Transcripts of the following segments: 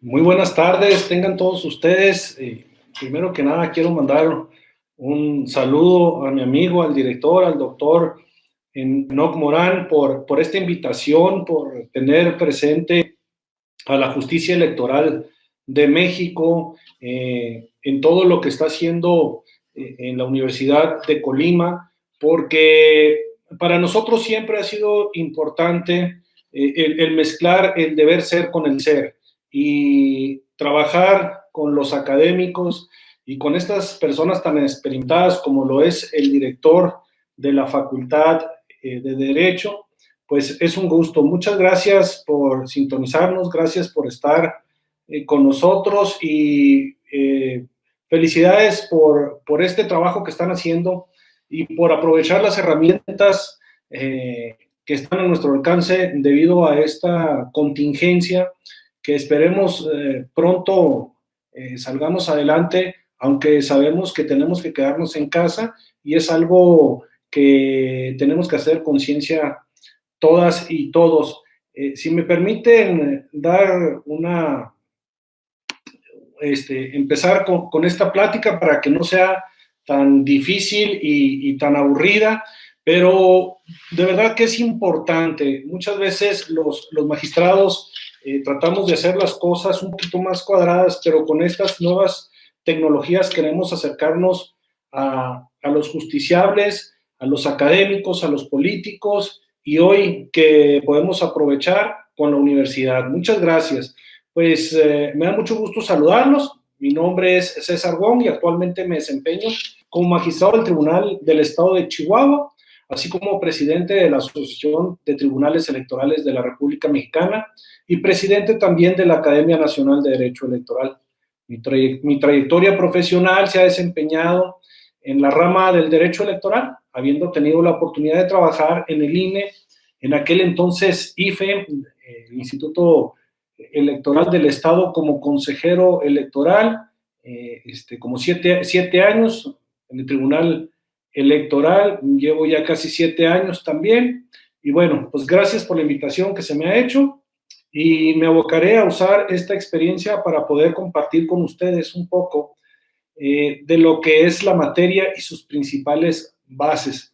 Muy buenas tardes, tengan todos ustedes. Primero que nada, quiero mandar un saludo a mi amigo, al director, al doctor Enoc Morán, por esta invitación, por tener presente a la justicia electoral de México en todo lo que está haciendo en la Universidad de Colima, porque para nosotros siempre ha sido importante el mezclar el deber ser con el ser y trabajar con los académicos y con estas personas tan experimentadas como lo es el director de la Facultad de Derecho. Pues es un gusto. Muchas gracias por sintonizarnos, gracias por estar con nosotros y felicidades por este trabajo que están haciendo y por aprovechar las herramientas que están a nuestro alcance debido a esta contingencia que esperemos pronto salgamos adelante, aunque sabemos que tenemos que quedarnos en casa y es algo que tenemos que hacer conciencia todas y todos. Si me permiten dar empezar con esta plática para que no sea tan difícil y tan aburrida, pero de verdad que es importante. Muchas veces los magistrados tratamos de hacer las cosas un poquito más cuadradas, pero con estas nuevas tecnologías queremos acercarnos a los justiciables, a los académicos, a los políticos, y hoy que podemos aprovechar con la universidad. Muchas gracias. Pues me da mucho gusto saludarlos. Mi nombre es César Wong y actualmente me desempeño como magistrado del Tribunal del Estado de Chihuahua, así como presidente de la Asociación de Tribunales Electorales de la República Mexicana y presidente también de la Academia Nacional de Derecho Electoral. Mi trayectoria profesional se ha desempeñado en la rama del derecho electoral, habiendo tenido la oportunidad de trabajar en el INE, en aquel entonces IFE, el Instituto Electoral del Estado, como consejero electoral, como siete años en el Tribunal Electoral, llevo ya casi 7 años también, y bueno, pues gracias por la invitación que se me ha hecho, y me abocaré a usar esta experiencia para poder compartir con ustedes un poco de lo que es la materia y sus principales bases.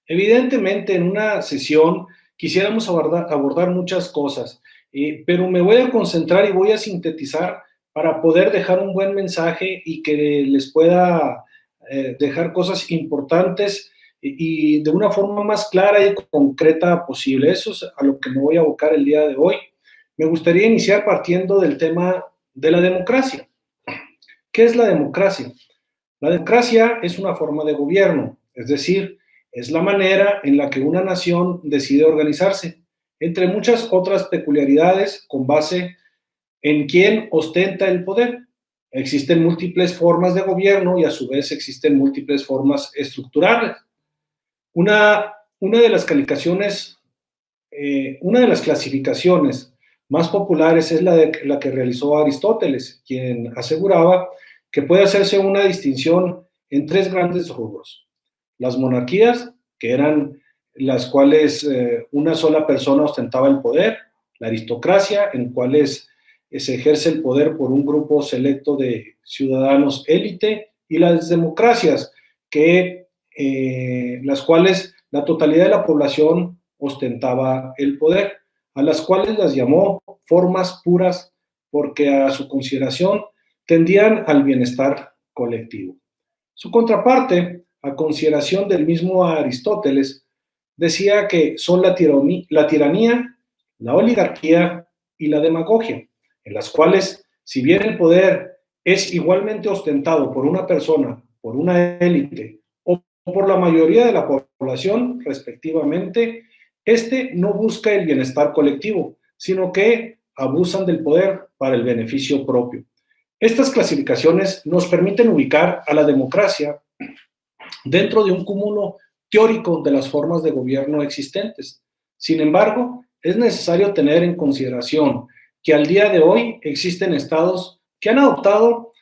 Evidentemente, en una sesión quisiéramos abordar muchas cosas, pero me voy a concentrar y voy a sintetizar para poder dejar un buen mensaje y que les pueda dejar cosas importantes y de una forma más clara y concreta posible. Eso es a lo que me voy a abocar el día de hoy. Me gustaría iniciar partiendo del tema de la democracia. ¿Qué es la democracia? La democracia es una forma de gobierno, es decir, es la manera en la que una nación decide organizarse, entre muchas otras peculiaridades con base en quién ostenta el poder. Existen múltiples formas de gobierno y a su vez existen múltiples formas estructurales. Una de las clasificaciones más populares es la que realizó Aristóteles, quien aseguraba que puede hacerse una distinción en 3 grandes rubros. Las monarquías, que eran las cuales una sola persona ostentaba el poder; la aristocracia, en cuales se ejerce el poder por un grupo selecto de ciudadanos élite; y las democracias, las cuales la totalidad de la población ostentaba el poder, a las cuales las llamó formas puras porque a su consideración tendían al bienestar colectivo. Su contraparte, a consideración del mismo Aristóteles, decía que son la tiranía, la oligarquía y la demagogia, en las cuales, si bien el poder es igualmente ostentado por una persona, por una élite o por la mayoría de la población, respectivamente, este no busca el bienestar colectivo, sino que abusan del poder para el beneficio propio. Estas clasificaciones nos permiten ubicar a la democracia dentro de un cúmulo teórico de las formas de gobierno existentes. Sin embargo, es necesario tener en consideración que al día de hoy existen estados que han adoptado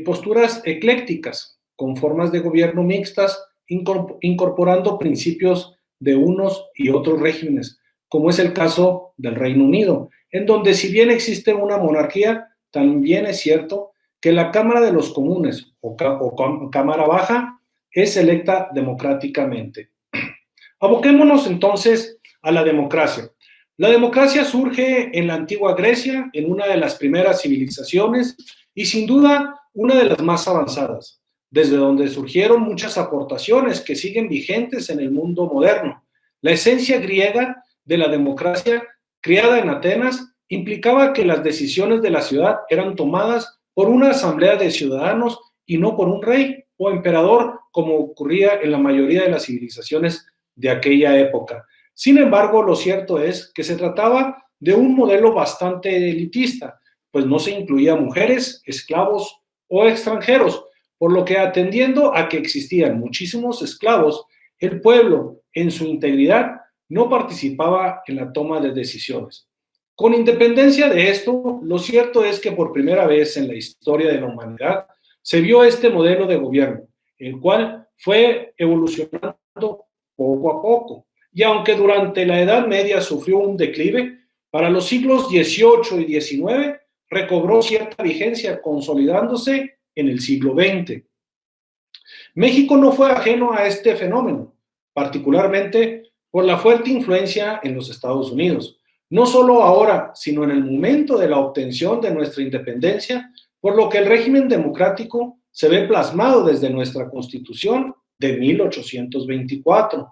posturas eclécticas, con formas de gobierno mixtas, incorporando principios de unos y otros regímenes, como es el caso del Reino Unido, en donde si bien existe una monarquía, también es cierto que la Cámara de los Comunes o Cámara Baja es electa democráticamente. Aboquémonos entonces a la democracia. La democracia surge en la antigua Grecia, en una de las primeras civilizaciones y sin duda una de las más avanzadas, desde donde surgieron muchas aportaciones que siguen vigentes en el mundo moderno. La esencia griega de la democracia, criada en Atenas, implicaba que las decisiones de la ciudad eran tomadas por una asamblea de ciudadanos y no por un rey o emperador, como ocurría en la mayoría de las civilizaciones de aquella época. Sin embargo, lo cierto es que se trataba de un modelo bastante elitista, pues no se incluía mujeres, esclavos o extranjeros, por lo que atendiendo a que existían muchísimos esclavos, el pueblo en su integridad no participaba en la toma de decisiones. Con independencia de esto, lo cierto es que por primera vez en la historia de la humanidad se vio este modelo de gobierno, el cual fue evolucionando poco a poco. Y aunque durante la Edad Media sufrió un declive, para los siglos XVIII y XIX recobró cierta vigencia, consolidándose en el siglo XX. México no fue ajeno a este fenómeno, particularmente por la fuerte influencia en los Estados Unidos, no solo ahora, sino en el momento de la obtención de nuestra independencia, por lo que el régimen democrático se ve plasmado desde nuestra Constitución de 1824.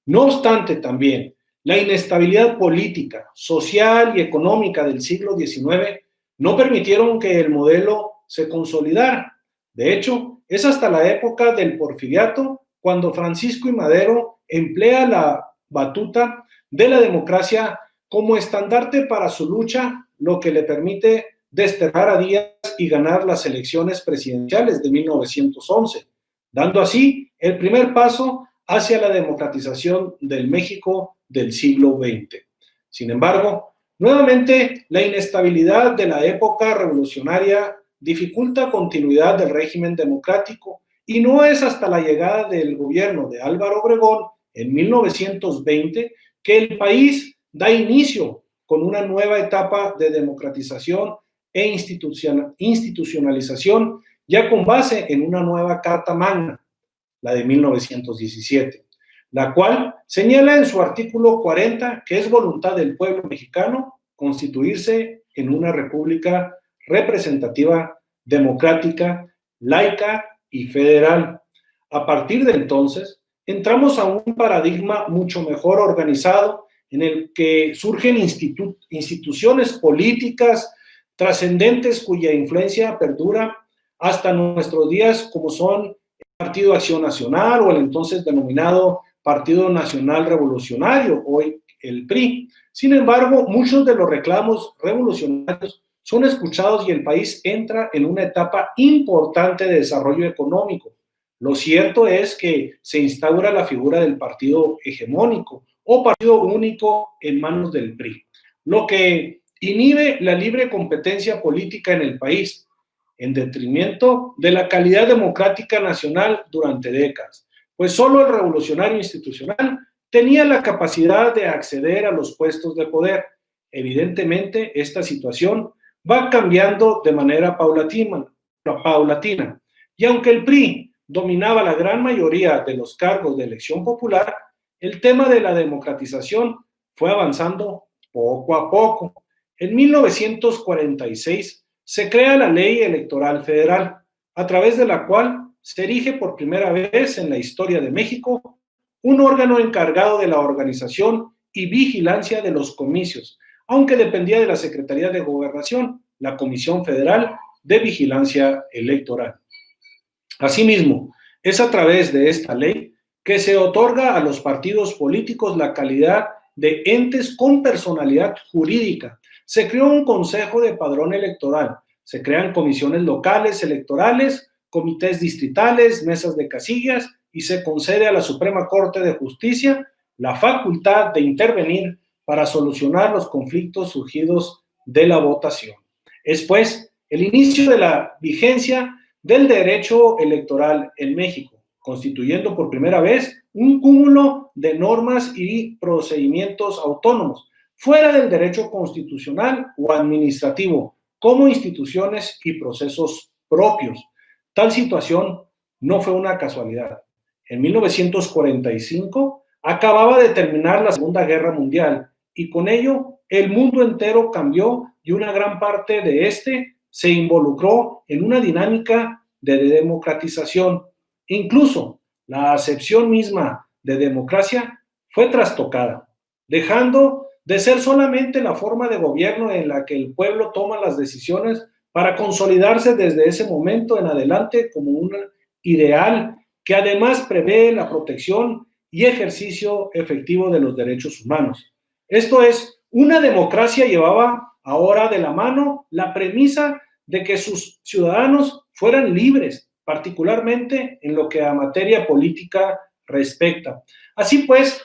No obstante, también, la inestabilidad política, social y económica del siglo XIX no permitieron que el modelo se consolidara. De hecho, es hasta la época del Porfiriato cuando Francisco I. Madero emplea la batuta de la democracia como estandarte para su lucha, lo que le permite desterrar a Díaz y ganar las elecciones presidenciales de 1911, dando así el primer paso hacia la democratización del México del siglo XX. Sin embargo, nuevamente la inestabilidad de la época revolucionaria dificulta continuidad del régimen democrático y no es hasta la llegada del gobierno de Álvaro Obregón en 1920 que el país da inicio con una nueva etapa de democratización e institucionalización ya con base en una nueva Carta Magna, la de 1917, la cual señala en su artículo 40 que es voluntad del pueblo mexicano constituirse en una república representativa, democrática, laica y federal. A partir de entonces, entramos a un paradigma mucho mejor organizado en el que surgen instituciones políticas trascendentes cuya influencia perdura hasta nuestros días, como son el Partido Acción Nacional o el entonces denominado Partido Nacional Revolucionario, hoy el PRI. Sin embargo, muchos de los reclamos revolucionarios son escuchados y el país entra en una etapa importante de desarrollo económico. Lo cierto es que se instaura la figura del partido hegemónico o partido único en manos del PRI, lo que inhibe la libre competencia política en el país, en detrimento de la calidad democrática nacional durante décadas, pues solo el revolucionario institucional tenía la capacidad de acceder a los puestos de poder. Evidentemente, esta situación va cambiando de manera paulatina, y aunque el PRI dominaba la gran mayoría de los cargos de elección popular, el tema de la democratización fue avanzando poco a poco. En 1946 se crea la Ley Electoral Federal, a través de la cual se erige por primera vez en la historia de México un órgano encargado de la organización y vigilancia de los comicios, aunque dependía de la Secretaría de Gobernación, la Comisión Federal de Vigilancia Electoral. Asimismo, es a través de esta ley que se otorga a los partidos políticos la calidad de entes con personalidad jurídica. Se creó un consejo de padrón electoral, se crean comisiones locales electorales, comités distritales, mesas de casillas y se concede a la Suprema Corte de Justicia la facultad de intervenir para solucionar los conflictos surgidos de la votación. Es pues el inicio de la vigencia del derecho electoral en México, constituyendo por primera vez un cúmulo de normas y procedimientos autónomos, fuera del derecho constitucional o administrativo, como instituciones y procesos propios. Tal situación no fue una casualidad. En 1945 acababa de terminar la Segunda Guerra Mundial y con ello el mundo entero cambió y una gran parte de este se involucró en una dinámica de democratización. Incluso la acepción misma de democracia fue trastocada, dejando de ser solamente la forma de gobierno en la que el pueblo toma las decisiones para consolidarse desde ese momento en adelante como un ideal que además prevé la protección y ejercicio efectivo de los derechos humanos. Esto es, una democracia llevaba ahora de la mano la premisa de que sus ciudadanos fueran libres, particularmente en lo que a materia política respecta. Así pues,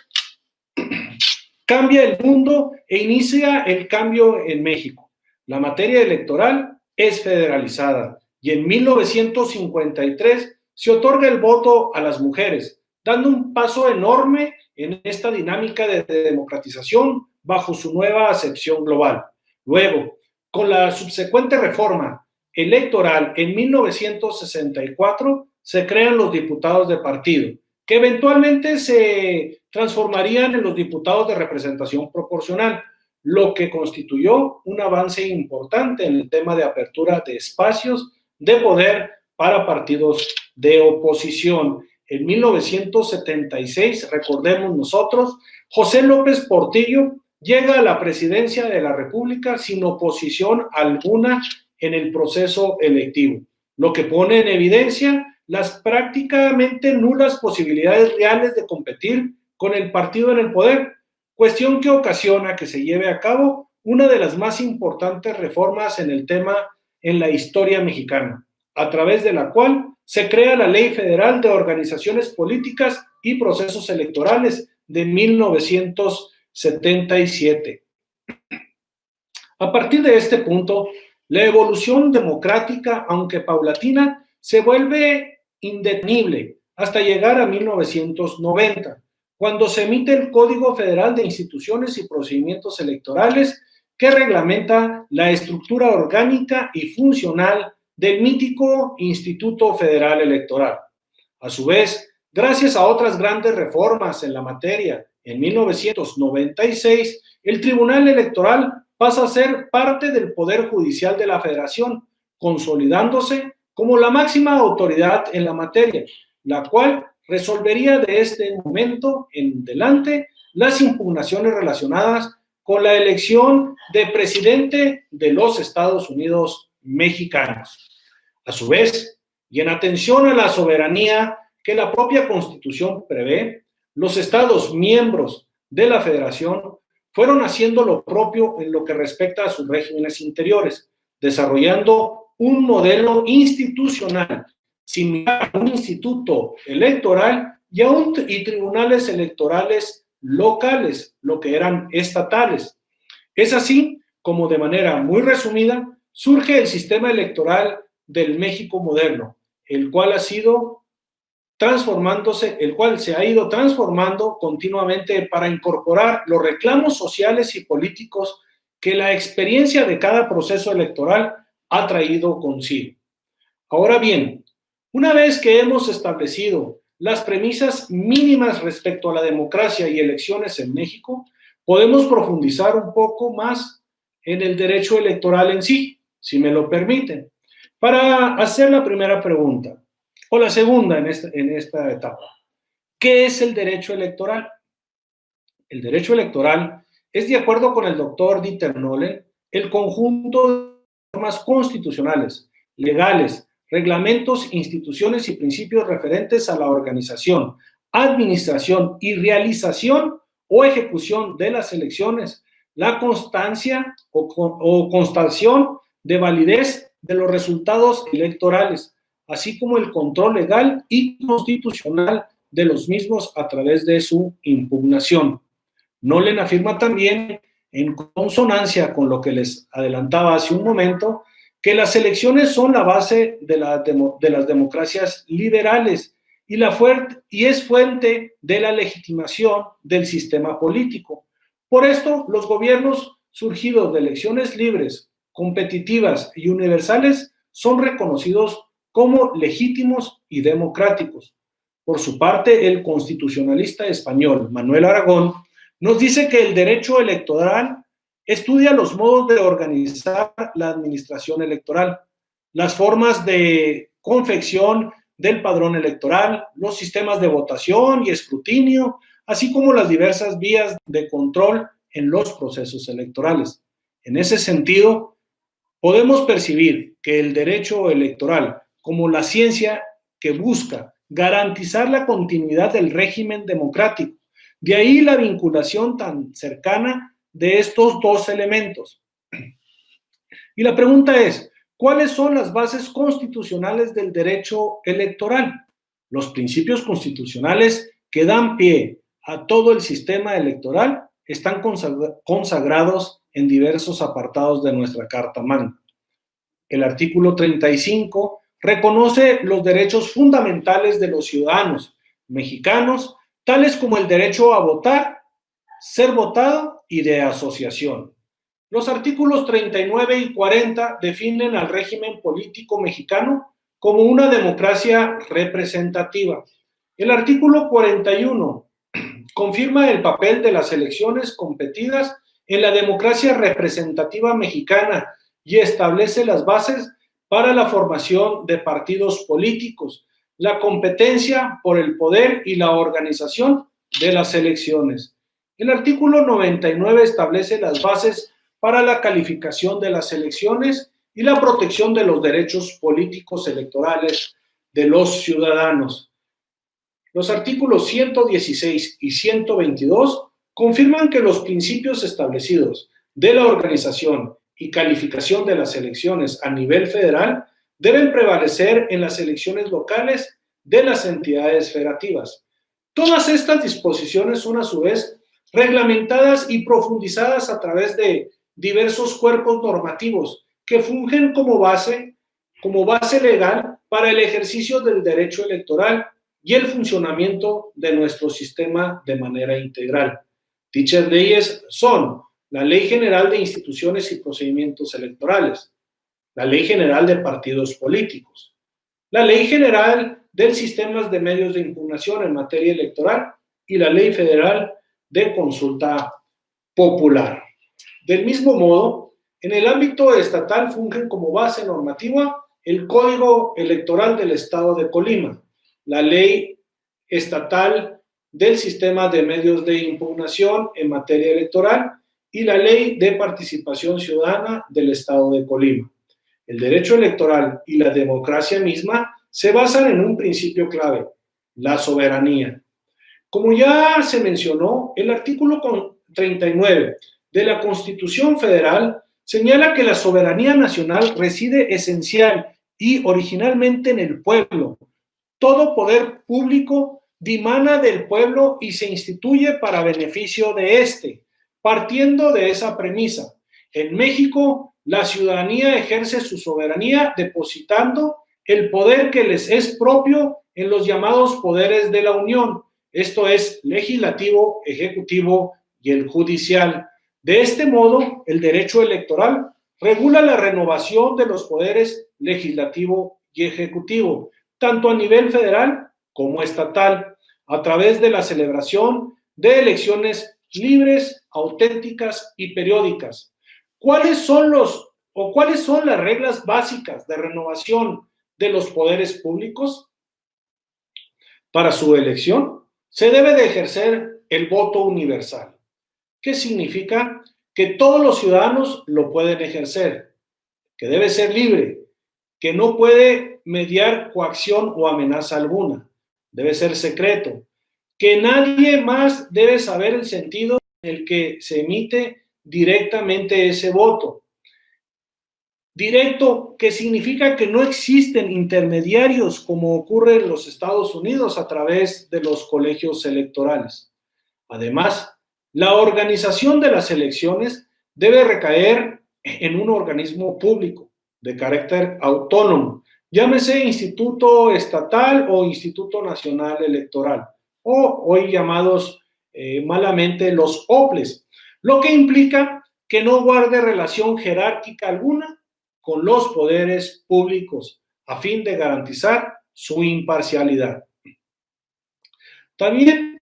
cambia el mundo e inicia el cambio en México. La materia electoral es federalizada y en 1953 se otorga el voto a las mujeres, dando un paso enorme en esta dinámica de democratización bajo su nueva acepción global. Luego, con la subsecuente reforma electoral en 1964, se crean los diputados de partido, que eventualmente se transformarían en los diputados de representación proporcional, lo que constituyó un avance importante en el tema de apertura de espacios de poder para partidos de oposición. En 1976, recordemos nosotros, José López Portillo llega a la presidencia de la República sin oposición alguna en el proceso electivo, lo que pone en evidencia las prácticamente nulas posibilidades reales de competir con el partido en el poder, cuestión que ocasiona que se lleve a cabo una de las más importantes reformas en el tema en la historia mexicana, a través de la cual se crea la Ley Federal de Organizaciones Políticas y Procesos Electorales de 1977. A partir de este punto, la evolución democrática, aunque paulatina, se vuelve indetenible hasta llegar a 1990, cuando se emite el Código Federal de Instituciones y Procedimientos Electorales que reglamenta la estructura orgánica y funcional del mítico Instituto Federal Electoral. A su vez, gracias a otras grandes reformas en la materia, en 1996, el Tribunal Electoral pasa a ser parte del Poder Judicial de la Federación, consolidándose como la máxima autoridad en la materia, la cual resolvería de este momento en adelante las impugnaciones relacionadas con la elección de presidente de los Estados Unidos mexicanos. A su vez, y en atención a la soberanía que la propia Constitución prevé, los estados miembros de la Federación fueron haciendo lo propio en lo que respecta a sus regímenes interiores, desarrollando un modelo institucional similar a un instituto electoral y tribunales electorales locales, lo que eran estatales. Es así como, de manera muy resumida, surge el sistema electoral del México moderno, el cual se ha ido transformando continuamente para incorporar los reclamos sociales y políticos que la experiencia de cada proceso electoral ha traído consigo. Ahora bien, una vez que hemos establecido las premisas mínimas respecto a la democracia y elecciones en México, podemos profundizar un poco más en el derecho electoral en sí, si me lo permiten, para hacer la primera pregunta, o la segunda en esta etapa. ¿Qué es el derecho electoral? El derecho electoral es, de acuerdo con el doctor Dieter Nolen, el conjunto de normas constitucionales, legales, reglamentos, instituciones y principios referentes a la organización, administración y realización o ejecución de las elecciones, la constancia o constancia de validez de los resultados electorales, así como el control legal y constitucional de los mismos a través de su impugnación. Nolen afirma también, en consonancia con lo que les adelantaba hace un momento, que las elecciones son la base de las democracias liberales y es fuente de la legitimación del sistema político. Por esto, los gobiernos surgidos de elecciones libres, competitivas y universales son reconocidos como legítimos y democráticos. Por su parte, el constitucionalista español Manuel Aragón nos dice que el derecho electoral estudia los modos de organizar la administración electoral, las formas de confección del padrón electoral, los sistemas de votación y escrutinio, así como las diversas vías de control en los procesos electorales. En ese sentido, podemos percibir que el derecho electoral, como la ciencia que busca garantizar la continuidad del régimen democrático, de ahí la vinculación tan cercana de estos dos elementos. Y la pregunta es, ¿cuáles son las bases constitucionales del derecho electoral? Los principios constitucionales que dan pie a todo el sistema electoral están consagrados en diversos apartados de nuestra Carta Magna. El artículo 35 reconoce los derechos fundamentales de los ciudadanos mexicanos, tales como el derecho a votar, ser votado y de asociación. Los artículos 39 y 40 definen al régimen político mexicano como una democracia representativa. El artículo 41 confirma el papel de las elecciones competidas en la democracia representativa mexicana y establece las bases para la formación de partidos políticos, la competencia por el poder y la organización de las elecciones. El artículo 99 establece las bases para la calificación de las elecciones y la protección de los derechos políticos electorales de los ciudadanos. Los artículos 116 y 122 confirman que los principios establecidos de la organización y calificación de las elecciones a nivel federal deben prevalecer en las elecciones locales de las entidades federativas. Todas estas disposiciones son a su vez reglamentadas y profundizadas a través de diversos cuerpos normativos que fungen como base legal para el ejercicio del derecho electoral y el funcionamiento de nuestro sistema de manera integral. Dichas leyes son la Ley General de Instituciones y Procedimientos Electorales, la Ley General de Partidos Políticos, la Ley General del Sistema de Medios de Impugnación en materia electoral y la Ley Federal de Consulta Popular. Del mismo modo, en el ámbito estatal fungen como base normativa el Código Electoral del Estado de Colima, la Ley Estatal del Sistema de Medios de Impugnación en materia electoral y la Ley de Participación Ciudadana del Estado de Colima. El derecho electoral y la democracia misma se basan en un principio clave, la soberanía. Como ya se mencionó, el artículo 39 de la Constitución Federal señala que la soberanía nacional reside esencial y originalmente en el pueblo. Todo poder público dimana del pueblo y se instituye para beneficio de éste. Partiendo de esa premisa, en México la ciudadanía ejerce su soberanía depositando el poder que les es propio en los llamados poderes de la Unión, esto es, legislativo, ejecutivo y el judicial. De este modo, el derecho electoral regula la renovación de los poderes legislativo y ejecutivo, tanto a nivel federal como estatal, a través de la celebración de elecciones libres, auténticas y periódicas. ¿Cuáles son las reglas básicas de renovación de los poderes públicos? Para su elección, se debe de ejercer el voto universal. ¿Qué significa? Que todos los ciudadanos lo pueden ejercer, que debe ser libre, que no puede mediar coacción o amenaza alguna, debe ser secreto, que nadie más debe saber el sentido en el que se emite directamente ese voto. Directo, que significa que no existen intermediarios como ocurre en los Estados Unidos a través de los colegios electorales. Además, la organización de las elecciones debe recaer en un organismo público de carácter autónomo llámese Instituto Estatal o Instituto Nacional Electoral, o hoy llamados malamente los OPLES, lo que implica que no guarde relación jerárquica alguna con los poderes públicos, a fin de garantizar su imparcialidad. También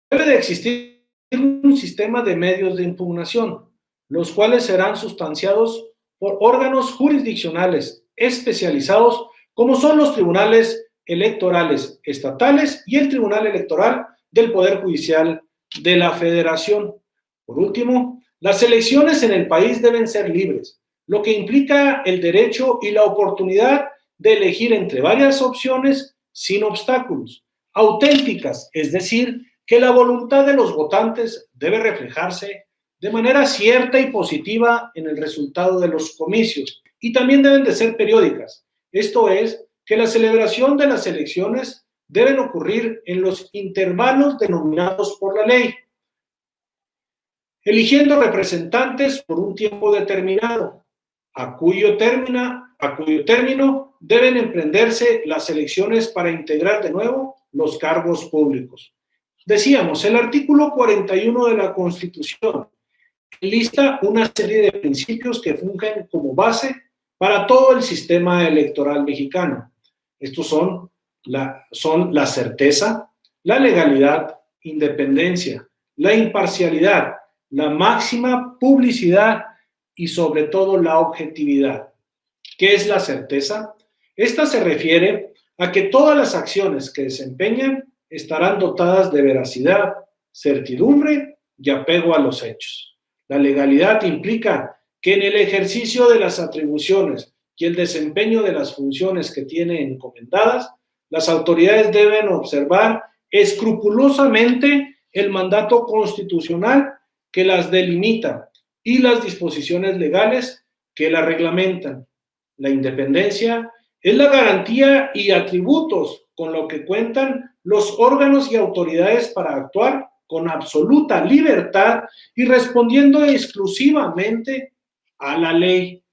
debe de existir un sistema de medios de impugnación, los cuales serán sustanciados por órganos jurisdiccionales especializados, como son los tribunales electorales estatales y el Tribunal Electoral del Poder Judicial de la Federación. Por último, las elecciones en el país deben ser libres, lo que implica el derecho y la oportunidad de elegir entre varias opciones sin obstáculos, auténticas, es decir, que la voluntad de los votantes debe reflejarse de manera cierta y positiva en el resultado de los comicios, y también deben de ser periódicas. Esto es, que la celebración de las elecciones deben ocurrir en los intervalos denominados por la ley, eligiendo representantes por un tiempo determinado, a cuyo término deben emprenderse las elecciones para integrar de nuevo los cargos públicos. Decíamos, el artículo 41 de la Constitución lista una serie de principios que fungen como base para todo el sistema electoral mexicano. Estos son la certeza, la legalidad, independencia, la imparcialidad, la máxima publicidad y sobre todo la objetividad. ¿Qué es la certeza? Esta se refiere a que todas las acciones que desempeñan estarán dotadas de veracidad, certidumbre y apego a los hechos. La legalidad implica que en el ejercicio de las atribuciones y el desempeño de las funciones que tienen encomendadas, las autoridades deben observar escrupulosamente el mandato constitucional que las delimita y las disposiciones legales que la reglamentan. La independencia es la garantía y atributos con lo que cuentan los órganos y autoridades para actuar con absoluta libertad y respondiendo exclusivamente a la ley.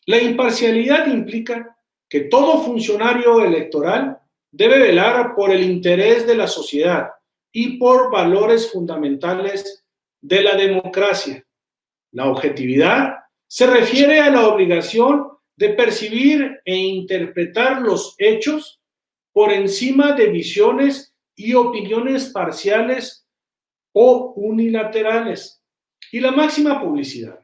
La imparcialidad implica que todo funcionario electoral debe velar por el interés de la sociedad y por valores fundamentales de la democracia. La objetividad se refiere a la obligación de percibir e interpretar los hechos por encima de visiones y opiniones parciales o unilaterales. Y la máxima publicidad,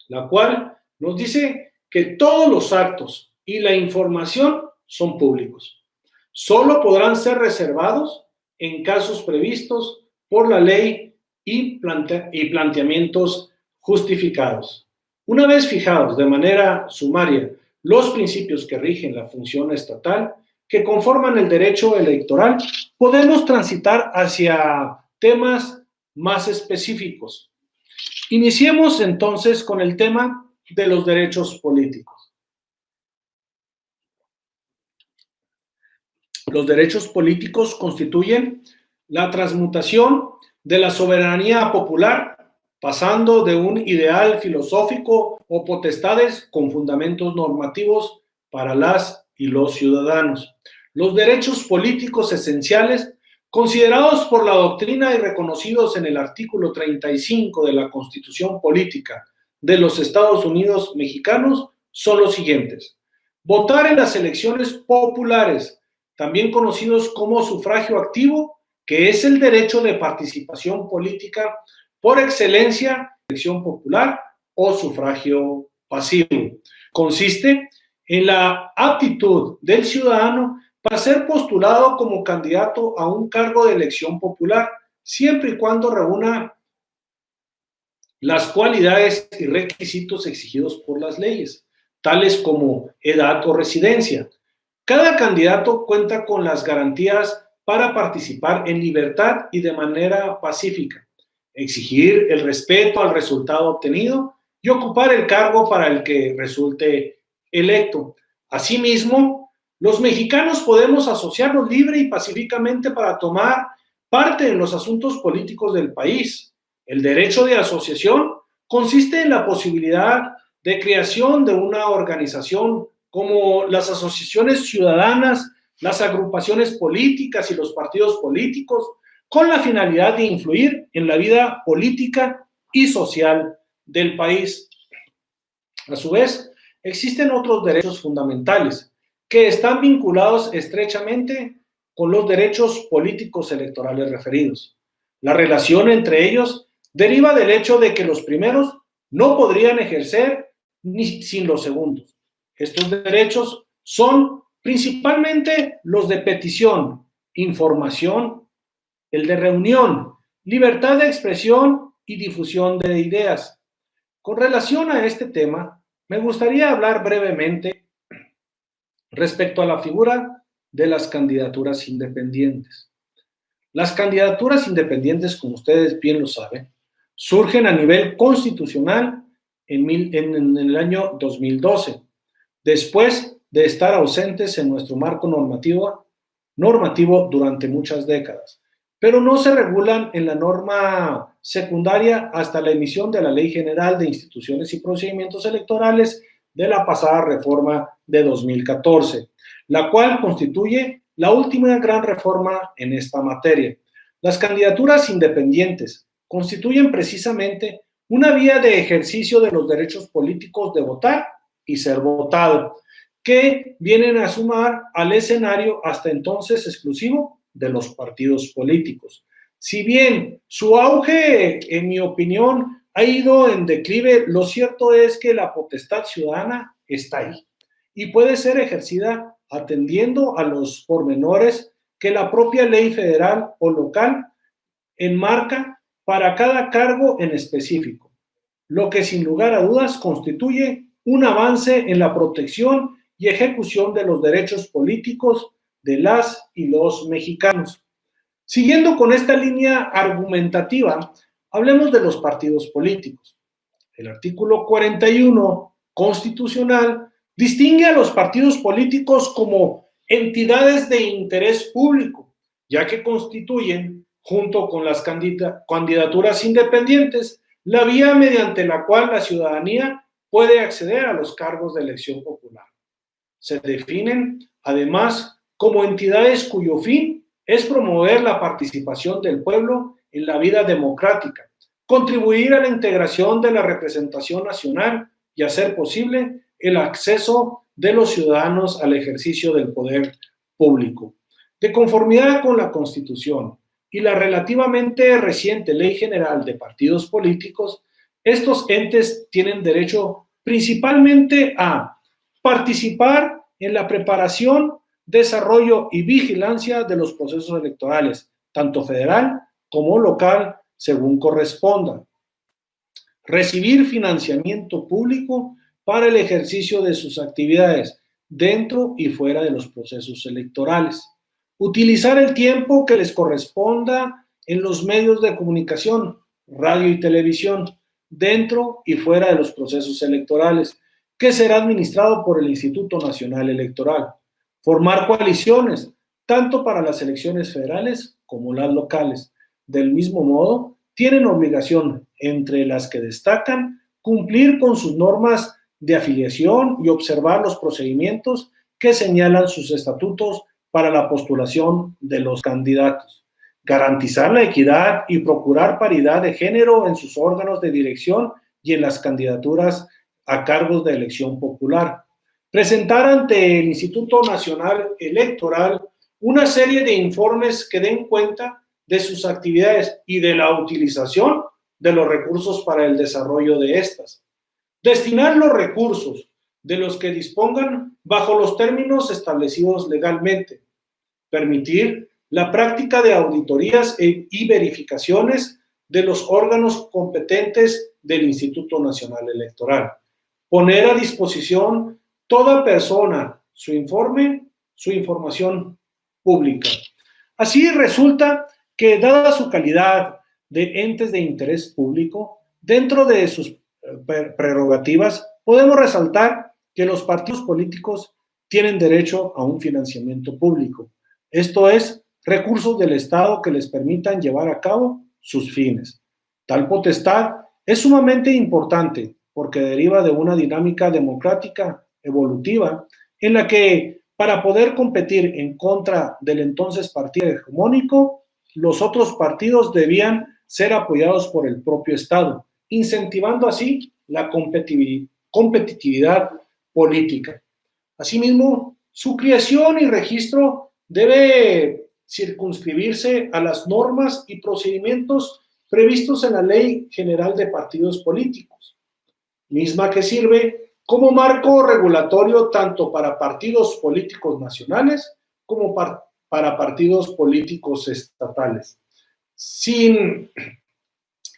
la cual nos dice que todos los actos y la información son públicos. Solo podrán ser reservados en casos previstos por la ley y planteamientos justificados. Una vez fijados de manera sumaria los principios que rigen la función estatal, que conforman el derecho electoral, podemos transitar hacia temas más específicos. Iniciemos entonces con el tema de los derechos políticos. Los derechos políticos constituyen la transmutación de la soberanía popular, pasando de un ideal filosófico o potestades con fundamentos normativos para las y los ciudadanos. Los derechos políticos esenciales, considerados por la doctrina y reconocidos en el artículo 35 de la Constitución Política de los Estados Unidos Mexicanos, son los siguientes: votar en las elecciones populares, también conocidos como sufragio activo, que es el derecho de participación política por excelencia, elección popular o sufragio pasivo. Consiste en la aptitud del ciudadano para ser postulado como candidato a un cargo de elección popular, siempre y cuando reúna las cualidades y requisitos exigidos por las leyes, tales como edad o residencia. Cada candidato cuenta con las garantías para participar en libertad y de manera pacífica, exigir el respeto al resultado obtenido y ocupar el cargo para el que resulte electo. Asimismo, los mexicanos podemos asociarnos libre y pacíficamente para tomar parte en los asuntos políticos del país. El derecho de asociación consiste en la posibilidad de creación de una organización como las asociaciones ciudadanas, las agrupaciones políticas y los partidos políticos, con la finalidad de influir en la vida política y social del país. A su vez, existen otros derechos fundamentales que están vinculados estrechamente con los derechos políticos electorales referidos. La relación entre ellos deriva del hecho de que los primeros no podrían ejercer ni sin los segundos. Estos derechos son principalmente los de petición, información, el de reunión, libertad de expresión y difusión de ideas. Con relación a este tema, me gustaría hablar brevemente respecto a la figura de las candidaturas independientes. Las candidaturas independientes, como ustedes bien lo saben, surgen a nivel constitucional en el año 2012, después de estar ausentes en nuestro marco normativo durante muchas décadas, pero no se regulan en la norma secundaria hasta la emisión de la Ley General de Instituciones y Procedimientos Electorales de la pasada reforma de 2014, la cual constituye la última gran reforma en esta materia. Las candidaturas independientes constituyen precisamente una vía de ejercicio de los derechos políticos de votar y ser votado, que vienen a sumar al escenario hasta entonces exclusivo de los partidos políticos. Si bien su auge, en mi opinión, ha ido en declive, lo cierto es que la potestad ciudadana está ahí y puede ser ejercida atendiendo a los pormenores que la propia ley federal o local enmarca para cada cargo en específico, lo que sin lugar a dudas constituye un avance en la protección y ejecución de los derechos políticos de las y los mexicanos. Siguiendo con esta línea argumentativa, hablemos de los partidos políticos. El artículo 41 constitucional distingue a los partidos políticos como entidades de interés público, ya que constituyen, junto con las candidaturas independientes, la vía mediante la cual la ciudadanía puede acceder a los cargos de elección popular. Se definen, además, como entidades cuyo fin es promover la participación del pueblo en la vida democrática, contribuir a la integración de la representación nacional y hacer posible el acceso de los ciudadanos al ejercicio del poder público. De conformidad con la Constitución y la relativamente reciente Ley General de Partidos Políticos, estos entes tienen derecho principalmente a participar en la preparación, desarrollo y vigilancia de los procesos electorales, tanto federal como local, según corresponda. Recibir financiamiento público para el ejercicio de sus actividades dentro y fuera de los procesos electorales. Utilizar el tiempo que les corresponda en los medios de comunicación, radio y televisión, dentro y fuera de los procesos electorales, que será administrado por el Instituto Nacional Electoral. Formar coaliciones, tanto para las elecciones federales como las locales. Del mismo modo, tienen obligación, entre las que destacan, cumplir con sus normas de afiliación y observar los procedimientos que señalan sus estatutos para la postulación de los candidatos. Garantizar la equidad y procurar paridad de género en sus órganos de dirección y en las candidaturas a cargos de elección popular. Presentar ante el Instituto Nacional Electoral una serie de informes que den cuenta de sus actividades y de la utilización de los recursos para el desarrollo de estas. Destinar los recursos de los que dispongan bajo los términos establecidos legalmente. Permitir la práctica de auditorías y verificaciones de los órganos competentes del Instituto Nacional Electoral. Poner a disposición toda persona su información pública. Así resulta que, dada su calidad de entes de interés público, dentro de sus prerrogativas, podemos resaltar que los partidos políticos tienen derecho a un financiamiento público. Esto es, recursos del Estado que les permitan llevar a cabo sus fines. Tal potestad es sumamente importante, porque deriva de una dinámica democrática evolutiva en la que para poder competir en contra del entonces partido hegemónico, los otros partidos debían ser apoyados por el propio Estado, incentivando así la competitividad política. Asimismo, su creación y registro debe circunscribirse a las normas y procedimientos previstos en la Ley General de Partidos Políticos, misma que sirve como marco regulatorio tanto para partidos políticos nacionales como para partidos políticos estatales. Sin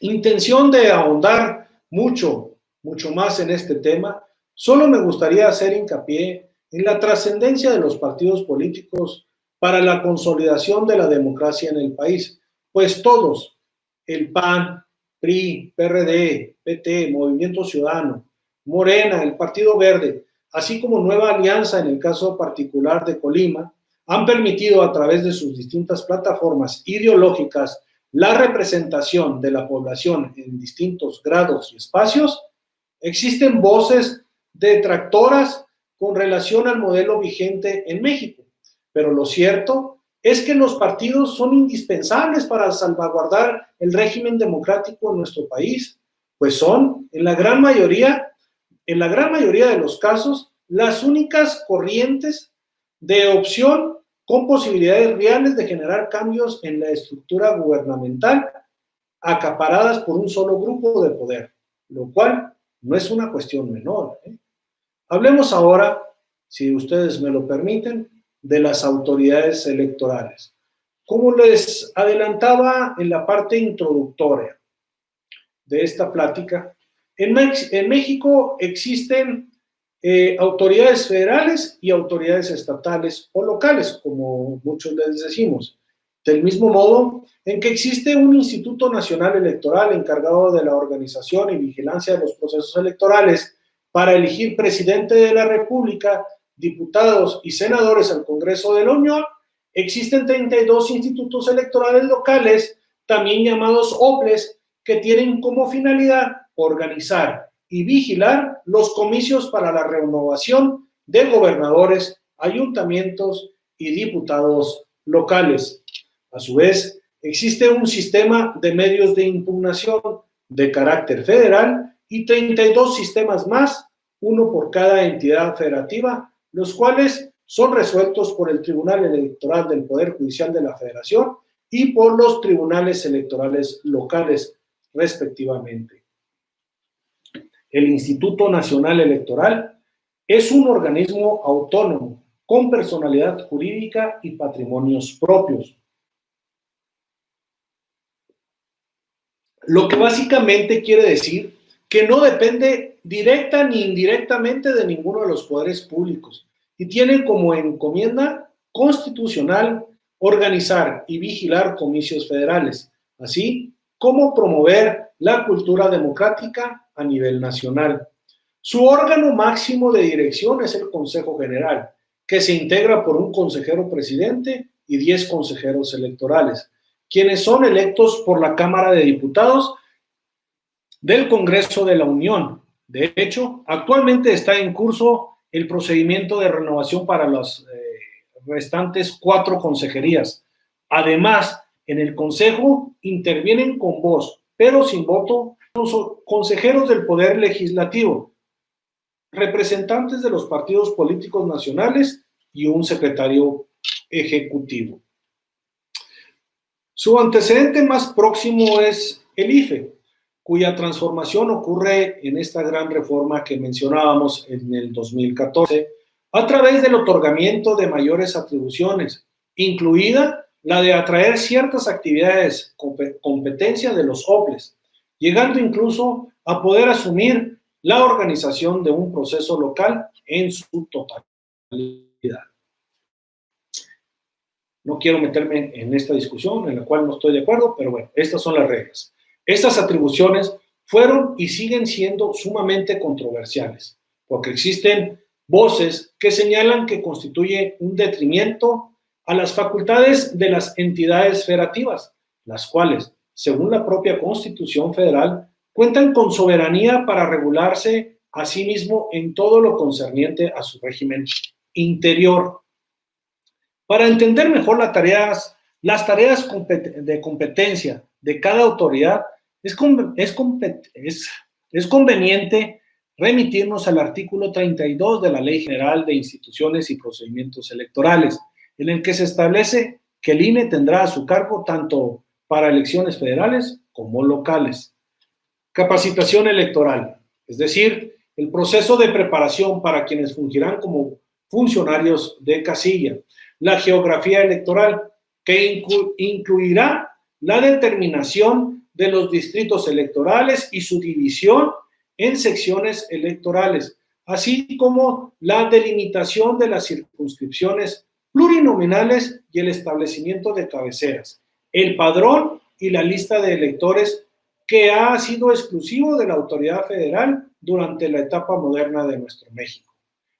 intención de ahondar mucho más en este tema, solo me gustaría hacer hincapié en la trascendencia de los partidos políticos para la consolidación de la democracia en el país, pues todos, el PAN, PRI, PRD, PT, Movimiento Ciudadano, Morena, el Partido Verde, así como Nueva Alianza en el caso particular de Colima, han permitido a través de sus distintas plataformas ideológicas la representación de la población en distintos grados y espacios. Existen voces detractoras con relación al modelo vigente en México, pero lo cierto es que los partidos son indispensables para salvaguardar el régimen democrático en nuestro país, pues son, en la gran mayoría de los casos, las únicas corrientes de opción con posibilidades reales de generar cambios en la estructura gubernamental acaparadas por un solo grupo de poder, lo cual no es una cuestión menor. Hablemos ahora, si ustedes me lo permiten, de las autoridades electorales. Como les adelantaba en la parte introductoria de esta plática, en México existen autoridades federales y autoridades estatales o locales, como muchos les decimos. Del mismo modo en que existe un Instituto Nacional Electoral encargado de la organización y vigilancia de los procesos electorales para elegir presidente de la República, diputados y senadores al Congreso de la Unión, existen 32 institutos electorales locales, también llamados OPLES, que tienen como finalidad organizar y vigilar los comicios para la renovación de gobernadores, ayuntamientos y diputados locales. A su vez, existe un sistema de medios de impugnación de carácter federal y 32 sistemas más, uno por cada entidad federativa, los cuales son resueltos por el Tribunal Electoral del Poder Judicial de la Federación y por los tribunales electorales locales, respectivamente. El Instituto Nacional Electoral es un organismo autónomo con personalidad jurídica y patrimonios propios, lo que básicamente quiere decir que no depende directa ni indirectamente de ninguno de los poderes públicos y tiene como encomienda constitucional organizar y vigilar comicios federales, así como promover la cultura democrática a nivel nacional. Su órgano máximo de dirección es el Consejo General, que se integra por un consejero presidente y 10 consejeros electorales, quienes son electos por la Cámara de Diputados del Congreso de la Unión. De hecho, actualmente está en curso el procedimiento de renovación para las restantes 4 consejerías. Además, en el Consejo intervienen con voz, pero sin voto, los consejeros del Poder Legislativo, representantes de los partidos políticos nacionales y un secretario ejecutivo. Su antecedente más próximo es el IFE, cuya transformación ocurre en esta gran reforma que mencionábamos en el 2014, a través del otorgamiento de mayores atribuciones, incluida la de atraer ciertas actividades, competencia de los OPLES, llegando incluso a poder asumir la organización de un proceso local en su totalidad. No quiero meterme en esta discusión en la cual no estoy de acuerdo, pero bueno, estas son las reglas. Estas atribuciones fueron y siguen siendo sumamente controversiales, porque existen voces que señalan que constituye un detrimento a las facultades de las entidades federativas, las cuales, según la propia Constitución Federal, cuentan con soberanía para regularse a sí mismo en todo lo concerniente a su régimen interior. Para entender mejor las tareas de competencia de cada autoridad, es conveniente remitirnos al artículo 32 de la Ley General de Instituciones y Procedimientos Electorales, en el que se establece que el INE tendrá a su cargo tanto para elecciones federales como locales. Capacitación electoral, es decir, el proceso de preparación para quienes fungirán como funcionarios de casilla. La geografía electoral, que incluirá la determinación de los distritos electorales y su división en secciones electorales, así como la delimitación de las circunscripciones plurinominales y el establecimiento de cabeceras, el padrón y la lista de electores que ha sido exclusivo de la autoridad federal durante la etapa moderna de nuestro México.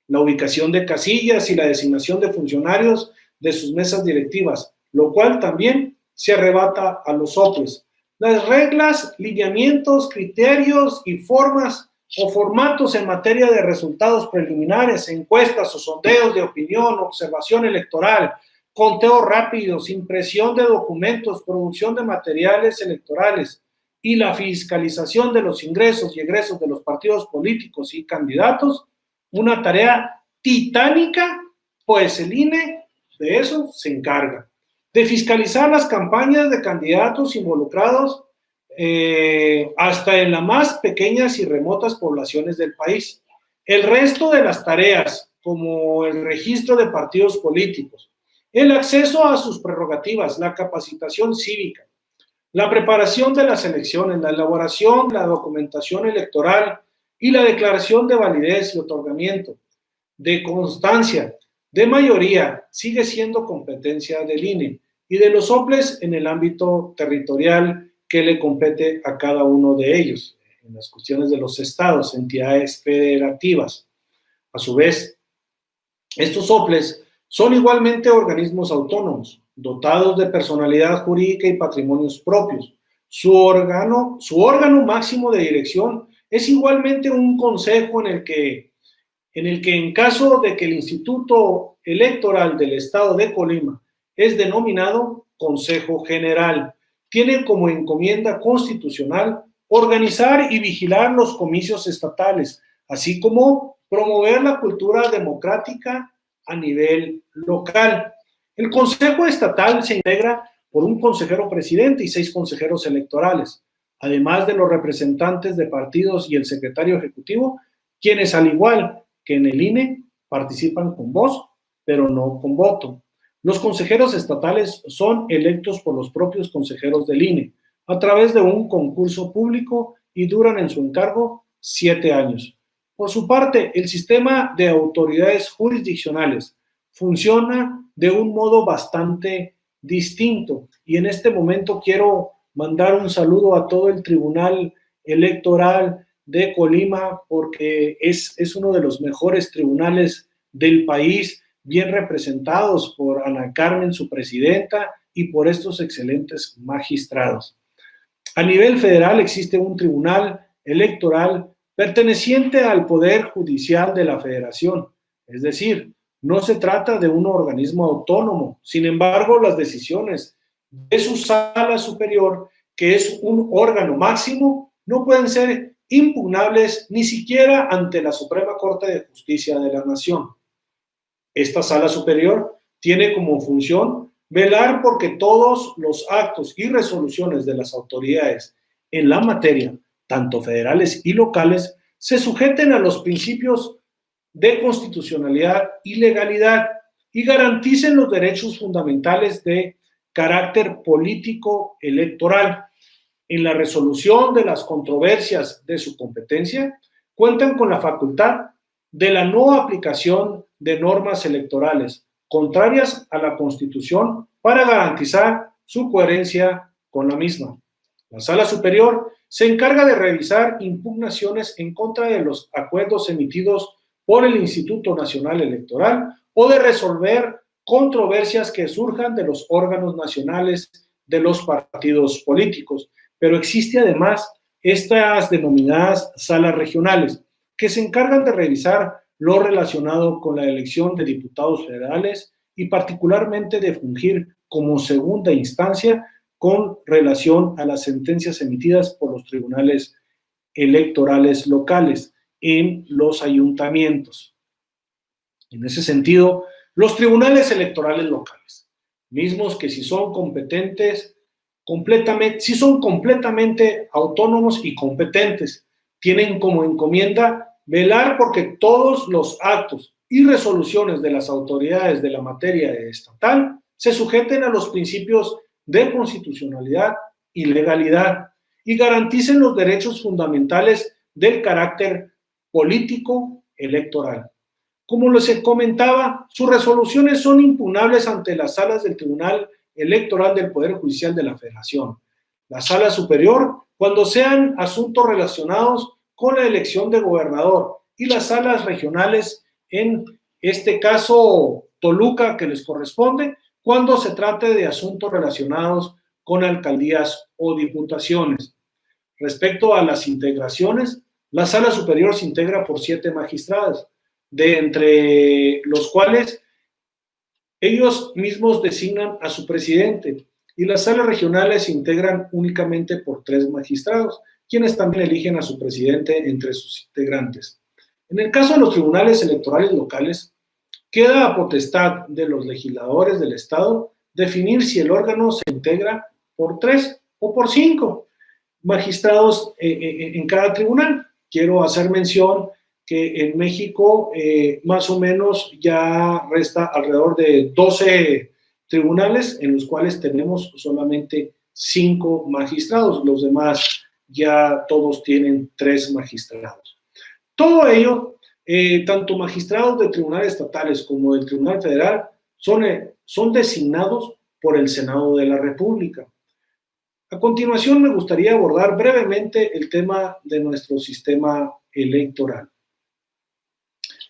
La ubicación de casillas y la designación de funcionarios de sus mesas directivas, lo cual también se arrebata a los soples. Las reglas, lineamientos, criterios y formas o formatos en materia de resultados preliminares, encuestas o sondeos de opinión, observación electoral, conteos rápidos, impresión de documentos, producción de materiales electorales y la fiscalización de los ingresos y egresos de los partidos políticos y candidatos, una tarea titánica, pues el INE de eso se encarga, de fiscalizar las campañas de candidatos involucrados hasta en las más pequeñas y remotas poblaciones del país. El resto de las tareas, como el registro de partidos políticos, el acceso a sus prerrogativas, la capacitación cívica, la preparación de las elecciones, la elaboración, la documentación electoral y la declaración de validez y otorgamiento de constancia de mayoría sigue siendo competencia del INE y de los soples en el ámbito territorial que le compete a cada uno de ellos, en las cuestiones de los estados, entidades federativas. A su vez, estos soples son igualmente organismos autónomos, dotados de personalidad jurídica y patrimonios propios. Su órgano máximo de dirección es igualmente un consejo en el que en caso de que el Instituto Electoral del Estado de Colima es denominado Consejo General, tiene como encomienda constitucional organizar y vigilar los comicios estatales, así como promover la cultura democrática a nivel local. El Consejo Estatal se integra por un consejero presidente y 6 consejeros electorales, además de los representantes de partidos y el secretario ejecutivo, quienes al igual que en el INE participan con voz, pero no con voto. Los consejeros estatales son electos por los propios consejeros del INE a través de un concurso público y duran en su encargo 7 años. Por su parte, el sistema de autoridades jurisdiccionales funciona de un modo bastante distinto y en este momento quiero mandar un saludo a todo el Tribunal Electoral de Colima porque es uno de los mejores tribunales del país, bien representados por Ana Carmen, su presidenta, y por estos excelentes magistrados. A nivel federal existe un tribunal electoral perteneciente al Poder Judicial de la Federación, es decir, no se trata de un organismo autónomo. Sin embargo, las decisiones de su sala superior, que es un órgano máximo, no pueden ser impugnables ni siquiera ante la Suprema Corte de Justicia de la Nación. Esta sala superior tiene como función velar porque todos los actos y resoluciones de las autoridades en la materia, tanto federales y locales, se sujeten a los principios de constitucionalidad y legalidad y garanticen los derechos fundamentales de carácter político electoral. En la resolución de las controversias de su competencia, cuentan con la facultad de la no aplicación de normas electorales contrarias a la Constitución para garantizar su coherencia con la misma. La Sala Superior se encarga de revisar impugnaciones en contra de los acuerdos emitidos por el Instituto Nacional Electoral o de resolver controversias que surjan de los órganos nacionales de los partidos políticos. Pero existe además estas denominadas salas regionales, que se encargan de revisar lo relacionado con la elección de diputados federales y particularmente de fungir como segunda instancia con relación a las sentencias emitidas por los tribunales electorales locales en los ayuntamientos. En ese sentido, los tribunales electorales locales, mismos que si son completamente autónomos y competentes, tienen como encomienda velar porque todos los actos y resoluciones de las autoridades de la materia estatal se sujeten a los principios de constitucionalidad y legalidad y garanticen los derechos fundamentales del carácter político electoral. Como les comentaba, sus resoluciones son impugnables ante las salas del Tribunal Electoral del Poder Judicial de la Federación, la Sala Superior, cuando sean asuntos relacionados con la elección de gobernador, y las salas regionales, en este caso Toluca, que les corresponde, cuando se trate de asuntos relacionados con alcaldías o diputaciones. Respecto a las integraciones, la Sala Superior se integra por 7 magistrados, de entre los cuales ellos mismos designan a su presidente, y las salas regionales se integran únicamente por 3 magistrados, quienes también eligen a su presidente entre sus integrantes. En el caso de los tribunales electorales locales, queda a potestad de los legisladores del Estado definir si el órgano se integra por 3 o por 5 magistrados en cada tribunal. Quiero hacer mención que en México más o menos ya resta alrededor de 12 tribunales en los cuales tenemos solamente 5 magistrados, los demás ya todos tienen 3 magistrados. Todo ello, tanto magistrados de tribunales estatales como del Tribunal Federal, son designados por el Senado de la República. A continuación me gustaría abordar brevemente el tema de nuestro sistema electoral.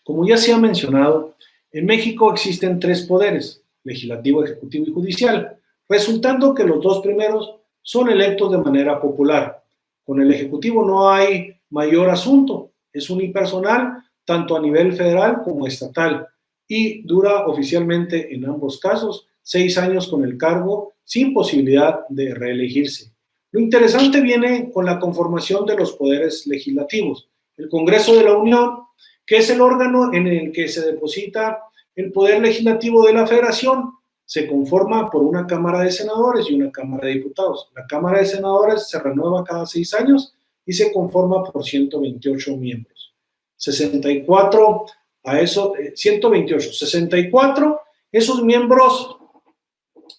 Como ya se ha mencionado, en México existen 3 poderes, legislativo, ejecutivo y judicial, resultando que los 2 primeros son electos de manera popular. Con el ejecutivo no hay mayor asunto, es unipersonal tanto a nivel federal como estatal y dura oficialmente en ambos casos 6 años con el cargo sin posibilidad de reelegirse. Lo interesante viene con la conformación de los poderes legislativos. El Congreso de la Unión, que es el órgano en el que se deposita el poder legislativo de la Federación, se conforma por una Cámara de Senadores y una Cámara de Diputados. La Cámara de Senadores se renueva cada 6 años y se conforma por 128 miembros. 64 a eso, 128, 64, esos miembros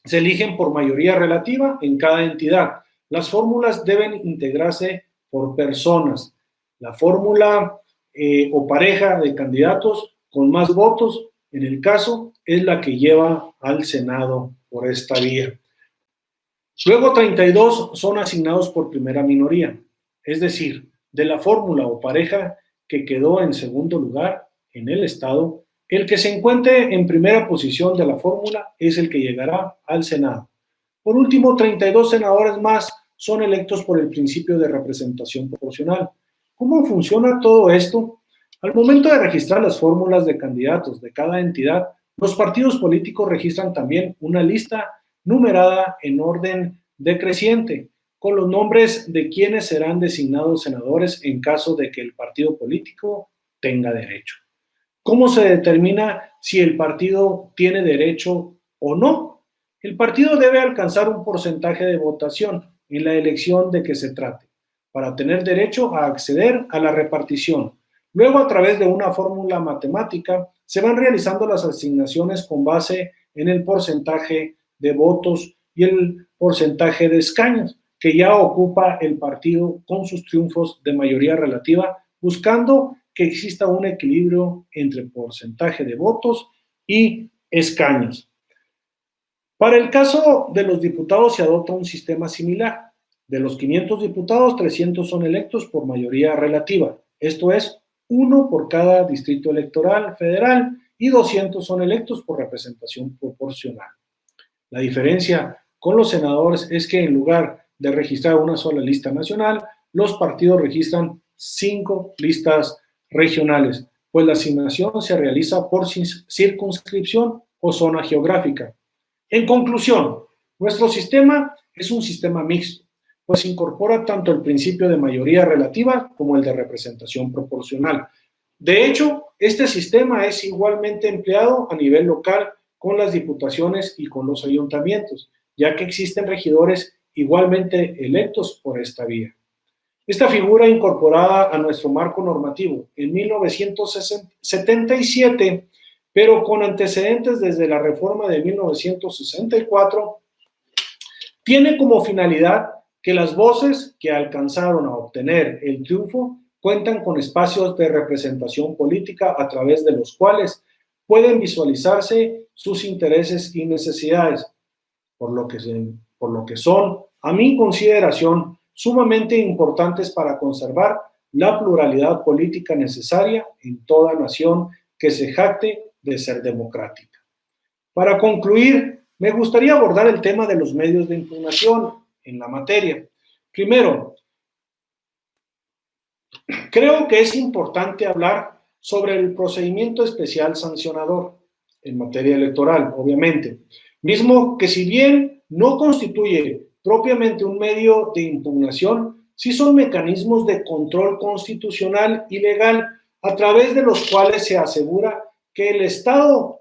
se eligen por mayoría relativa en cada entidad. Las fórmulas deben integrarse por personas. La fórmula o pareja de candidatos con más votos, en el caso, es la que lleva al Senado por esta vía. Luego 32 son asignados por primera minoría, es decir, de la fórmula o pareja que quedó en segundo lugar en el estado, el que se encuentre en primera posición de la fórmula es el que llegará al Senado. Por último, 32 senadores más son electos por el principio de representación proporcional. ¿Cómo funciona todo esto? Al momento de registrar las fórmulas de candidatos de cada entidad, los partidos políticos registran también una lista numerada en orden decreciente, con los nombres de quienes serán designados senadores en caso de que el partido político tenga derecho. ¿Cómo se determina si el partido tiene derecho o no? El partido debe alcanzar un porcentaje de votación en la elección de que se trate, para tener derecho a acceder a la repartición. Luego, a través de una fórmula matemática, se van realizando las asignaciones con base en el porcentaje de votos y el porcentaje de escaños que ya ocupa el partido con sus triunfos de mayoría relativa, buscando que exista un equilibrio entre porcentaje de votos y escaños. Para el caso de los diputados se adopta un sistema similar. De los 500 diputados, 300 son electos por mayoría relativa, esto es, 1 por cada distrito electoral federal y 200 son electos por representación proporcional. La diferencia con los senadores es que en lugar de registrar una sola lista nacional, los partidos registran 5 listas regionales, pues la asignación se realiza por circunscripción o zona geográfica. En conclusión, nuestro sistema es un sistema mixto, pues incorpora tanto el principio de mayoría relativa como el de representación proporcional. De hecho, este sistema es igualmente empleado a nivel local con las diputaciones y con los ayuntamientos, ya que existen regidores igualmente electos por esta vía. Esta figura incorporada a nuestro marco normativo en 1977, pero con antecedentes desde la reforma de 1964, tiene como finalidad que las voces que alcanzaron a obtener el triunfo cuentan con espacios de representación política a través de los cuales pueden visualizarse sus intereses y necesidades, por lo que son, a mi consideración, sumamente importantes para conservar la pluralidad política necesaria en toda nación que se jacte de ser democrática. Para concluir, me gustaría abordar el tema de los medios de impugnación en la materia. Primero, creo que es importante hablar sobre el procedimiento especial sancionador en materia electoral, obviamente, mismo que si bien no constituye propiamente un medio de impugnación, sí son mecanismos de control constitucional y legal a través de los cuales se asegura que el Estado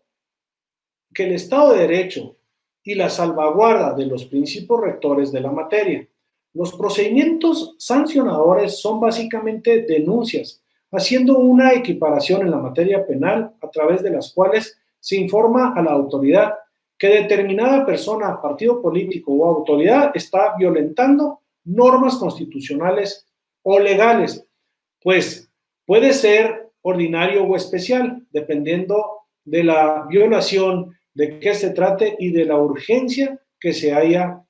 de Derecho y la salvaguarda de los principios rectores de la materia. Los procedimientos sancionadores son básicamente denuncias, haciendo una equiparación en la materia penal a través de las cuales se informa a la autoridad que determinada persona, partido político o autoridad está violentando normas constitucionales o legales, pues puede ser ordinario o especial, dependiendo de la violación, de qué se trate y de la urgencia que se haya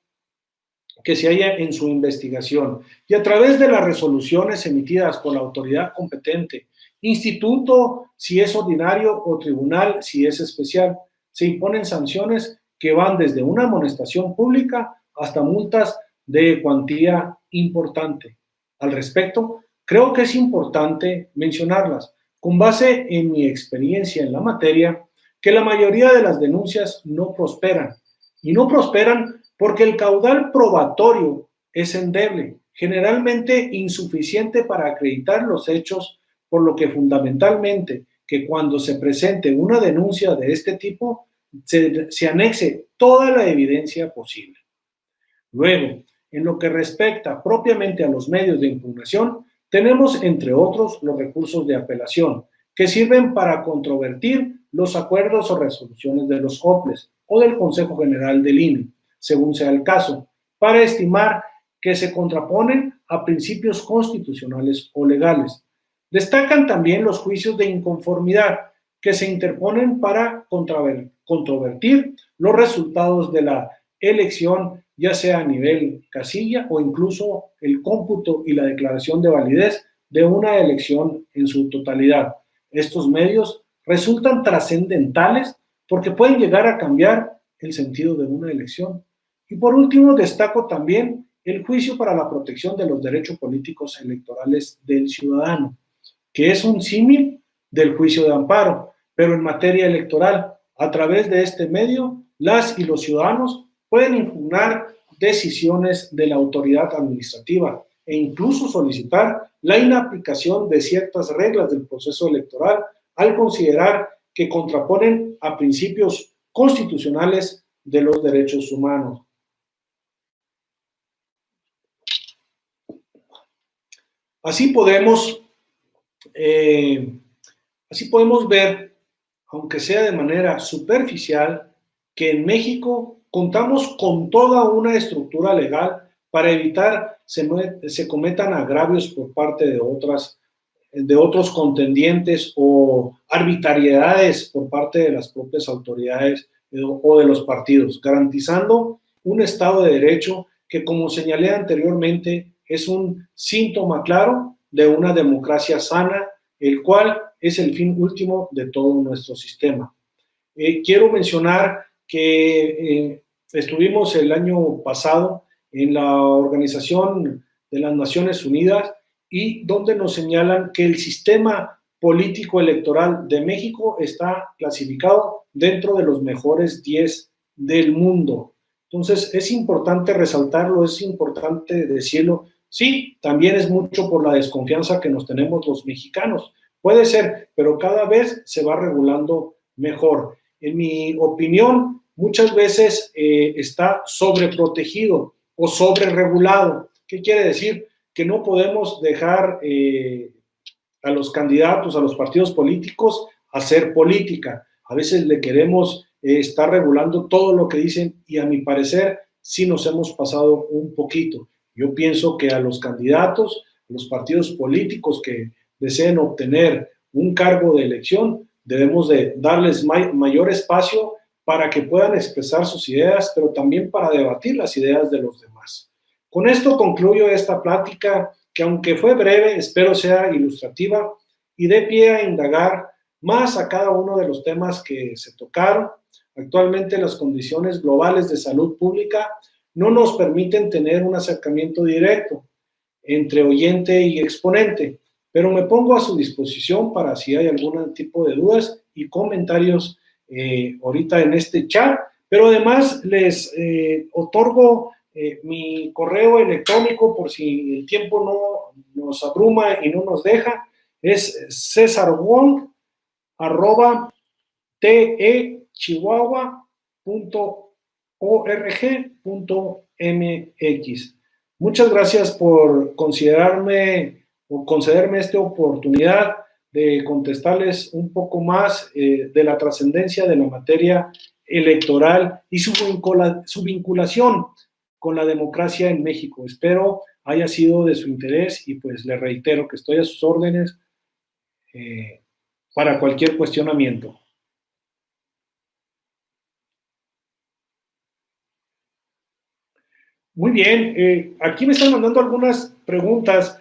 en su investigación. Y a través de las resoluciones emitidas por la autoridad competente, instituto si es ordinario o tribunal si es especial, se imponen sanciones que van desde una amonestación pública hasta multas de cuantía importante. Al respecto, creo que es importante mencionarlas, con base en mi experiencia en la materia, que la mayoría de las denuncias no prosperan. Y no prosperan porque el caudal probatorio es endeble, generalmente insuficiente para acreditar los hechos, por lo que fundamentalmente que cuando se presente una denuncia de este tipo, se anexe toda la evidencia posible. Luego, en lo que respecta propiamente a los medios de impugnación, tenemos, entre otros, los recursos de apelación, que sirven para controvertir los acuerdos o resoluciones de los OPLES o del Consejo General del INE, según sea el caso, para estimar que se contraponen a principios constitucionales o legales. Destacan también los juicios de inconformidad, que se interponen para controvertir los resultados de la elección, ya sea a nivel casilla o incluso el cómputo y la declaración de validez de una elección en su totalidad. Estos medios resultan trascendentales porque pueden llegar a cambiar el sentido de una elección. Y por último, destaco también el juicio para la protección de los derechos políticos electorales del ciudadano, que es un símil del juicio de amparo, pero en materia electoral. A través de este medio, las y los ciudadanos pueden impugnar decisiones de la autoridad administrativa e incluso solicitar la inaplicación de ciertas reglas del proceso electoral al considerar que contraponen a principios constitucionales de los derechos humanos. Así podemos ver, aunque sea de manera superficial, que en México contamos con toda una estructura legal para evitar se cometan agravios por parte de otros contendientes o arbitrariedades por parte de las propias autoridades o de los partidos, garantizando un Estado de Derecho que, como señalé anteriormente, es un síntoma claro de una democracia sana, el cual es el fin último de todo nuestro sistema. Quiero mencionar que estuvimos el año pasado en la organización de las Naciones Unidas y donde nos señalan que el sistema político electoral de México está clasificado dentro de los mejores 10 del mundo. Entonces, es importante resaltarlo, es importante decirlo. Sí, también es mucho por la desconfianza que nos tenemos los mexicanos. Puede ser, pero cada vez se va regulando mejor. En mi opinión, muchas veces está sobreprotegido o sobreregulado. ¿Qué quiere decir? Que no podemos dejar a los candidatos, a los partidos políticos, hacer política. A veces le queremos estar regulando todo lo que dicen y a mi parecer sí nos hemos pasado un poquito. Yo pienso que a los candidatos, a los partidos políticos que deseen obtener un cargo de elección, debemos de darles mayor espacio para que puedan expresar sus ideas, pero también para debatir las ideas de los demás. Con esto concluyo esta plática que, aunque fue breve, espero sea ilustrativa y dé pie a indagar más a cada uno de los temas que se tocaron. Actualmente las condiciones globales de salud pública no nos permiten tener un acercamiento directo entre oyente y exponente, pero me pongo a su disposición para si hay algún tipo de dudas y comentarios ahorita en este chat, pero además les otorgo mi correo electrónico por si el tiempo no nos abruma y no nos deja, es cesarwong@techihuahua.org.mx. Muchas gracias por considerarme o concederme esta oportunidad de contestarles un poco más de la trascendencia de la materia electoral y su vinculación con la democracia en México. Espero haya sido de su interés y pues le reitero que estoy a sus órdenes para cualquier cuestionamiento. Muy bien, aquí me están mandando algunas preguntas.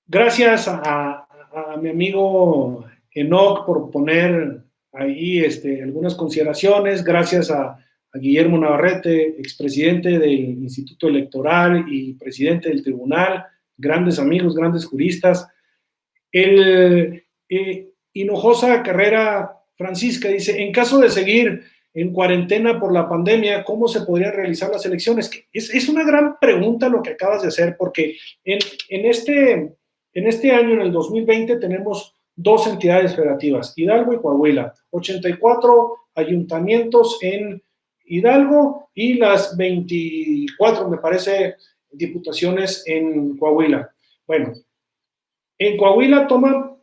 Gracias a mi amigo Enoch por poner ahí algunas consideraciones. Gracias a Guillermo Navarrete, expresidente del Instituto Electoral y presidente del Tribunal, grandes amigos, grandes juristas. Hinojosa Carrera Francisca dice, en caso de seguir en cuarentena por la pandemia, ¿cómo se podrían realizar las elecciones? Es una gran pregunta lo que acabas de hacer, porque en este año, en el 2020, tenemos dos entidades federativas, Hidalgo y Coahuila, 84 ayuntamientos en Hidalgo y las 24, me parece, diputaciones en Coahuila. Bueno, en Coahuila toman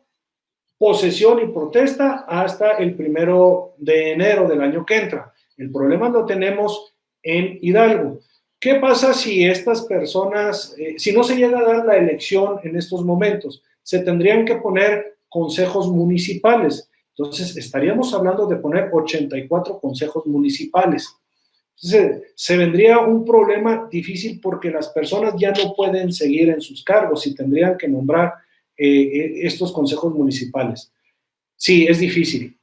posesión y protesta hasta el 1 de enero del año que entra. El problema lo tenemos en Hidalgo. ¿Qué pasa si estas personas, si no se llega a dar la elección en estos momentos? Se tendrían que poner consejos municipales. Entonces, estaríamos hablando de poner 84 consejos municipales. Entonces, se vendría un problema difícil porque las personas ya no pueden seguir en sus cargos y tendrían que nombrar estos consejos municipales. Sí, es difícil.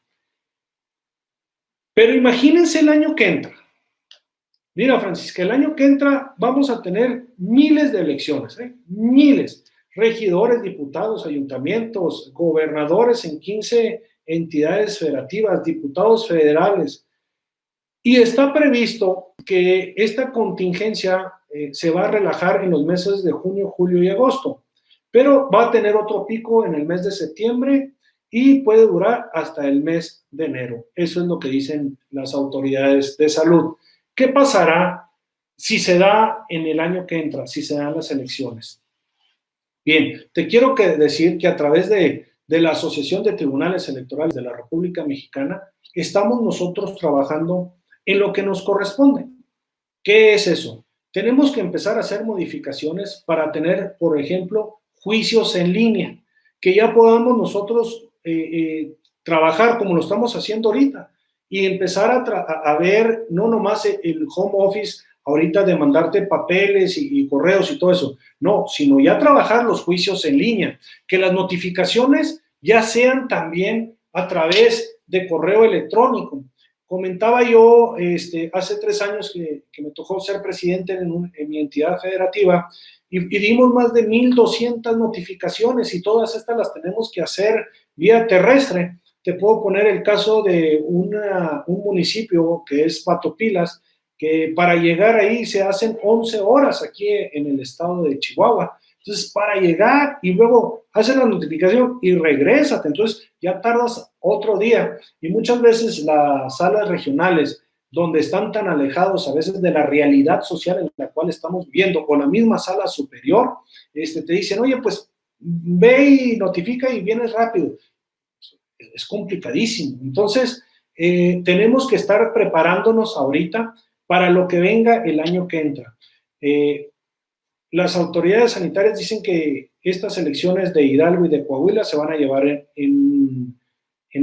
Pero imagínense el año que entra. Mira, Francisca, el año que entra vamos a tener miles de elecciones, miles. Regidores, diputados, ayuntamientos, gobernadores en 15 entidades federativas, diputados federales. Y está previsto que esta contingencia se va a relajar en los meses de junio, julio y agosto, pero va a tener otro pico en el mes de septiembre y puede durar hasta el mes de enero. Eso es lo que dicen las autoridades de salud. ¿Qué pasará si se da en el año que entra, si se dan las elecciones? Bien, te quiero decir que a través de la Asociación de Tribunales Electorales de la República Mexicana, estamos nosotros trabajando en lo que nos corresponde. ¿Qué es eso? Tenemos que empezar a hacer modificaciones para tener, por ejemplo, juicios en línea, que ya podamos nosotros trabajar como lo estamos haciendo ahorita y empezar a ver no nomás el home office ahorita de mandarte papeles y correos y todo eso, no, sino ya trabajar los juicios en línea, que las notificaciones ya sean también a través de correo electrónico. Comentaba yo hace 3 años que me tocó ser presidente en mi entidad federativa, y dimos más de 1,200 notificaciones y todas estas las tenemos que hacer vía terrestre. Te puedo poner el caso de un municipio que es Patopilas, que para llegar ahí se hacen 11 horas aquí en el estado de Chihuahua. Entonces, para llegar y luego haces la notificación y regrésate, entonces ya tardas otro día. Y muchas veces las salas regionales, donde están tan alejados a veces de la realidad social en la cual estamos viviendo, o la misma sala superior, te dicen, oye, pues ve y notifica y vienes rápido. Es complicadísimo. Entonces, tenemos que estar preparándonos ahorita para lo que venga el año que entra. Las autoridades sanitarias dicen que estas elecciones de Hidalgo y de Coahuila se van a llevar en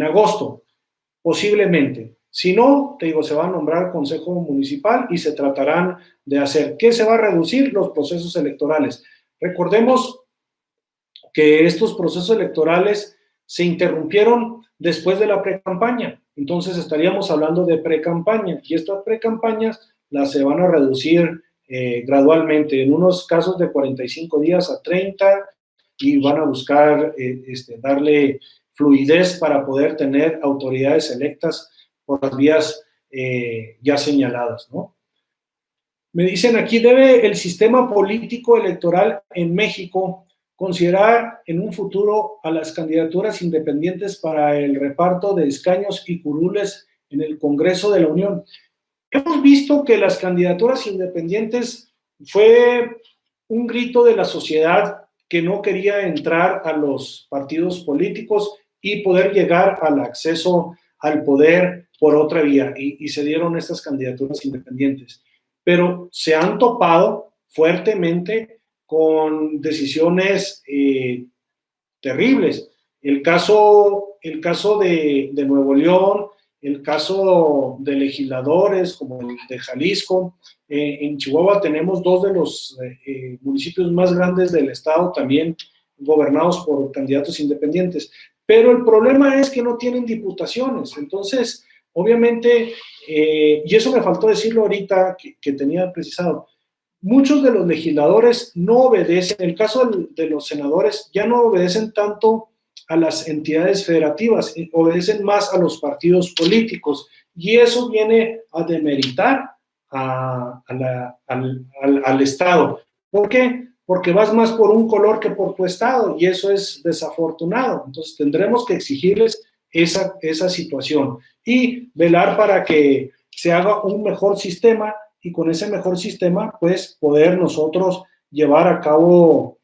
agosto, posiblemente. Si no, te digo, se va a nombrar consejo municipal y se tratarán de hacer. ¿Qué se va a reducir? Los procesos electorales. Recordemos que estos procesos electorales se interrumpieron después de la pre-campaña. Entonces estaríamos hablando de pre-campaña y estas pre-campañas las se van a reducir gradualmente, en unos casos de 45 días a 30 y van a buscar darle fluidez para poder tener autoridades electas por las vías ya señaladas, ¿no? Me dicen aquí, ¿debe el sistema político electoral en México considerar en un futuro a las candidaturas independientes para el reparto de escaños y curules en el Congreso de la Unión? Hemos visto que las candidaturas independientes fue un grito de la sociedad que no quería entrar a los partidos políticos y poder llegar al acceso al poder por otra vía, y se dieron estas candidaturas independientes. Pero se han topado fuertemente con decisiones terribles. El caso de Nuevo León, el caso de legisladores como el de Jalisco. En Chihuahua tenemos dos de los municipios más grandes del estado también gobernados por candidatos independientes. Pero el problema es que no tienen diputaciones. Entonces, obviamente, y eso me faltó decirlo ahorita que tenía precisado, muchos de los legisladores no obedecen, en el caso de los senadores, ya no obedecen tanto a las entidades federativas, obedecen más a los partidos políticos, y eso viene a demeritar al Estado. ¿Por qué? Porque vas más por un color que por tu Estado, y eso es desafortunado. Entonces tendremos que exigirles esa situación y velar para que se haga un mejor sistema, y con ese mejor sistema, pues, poder nosotros llevar a cabo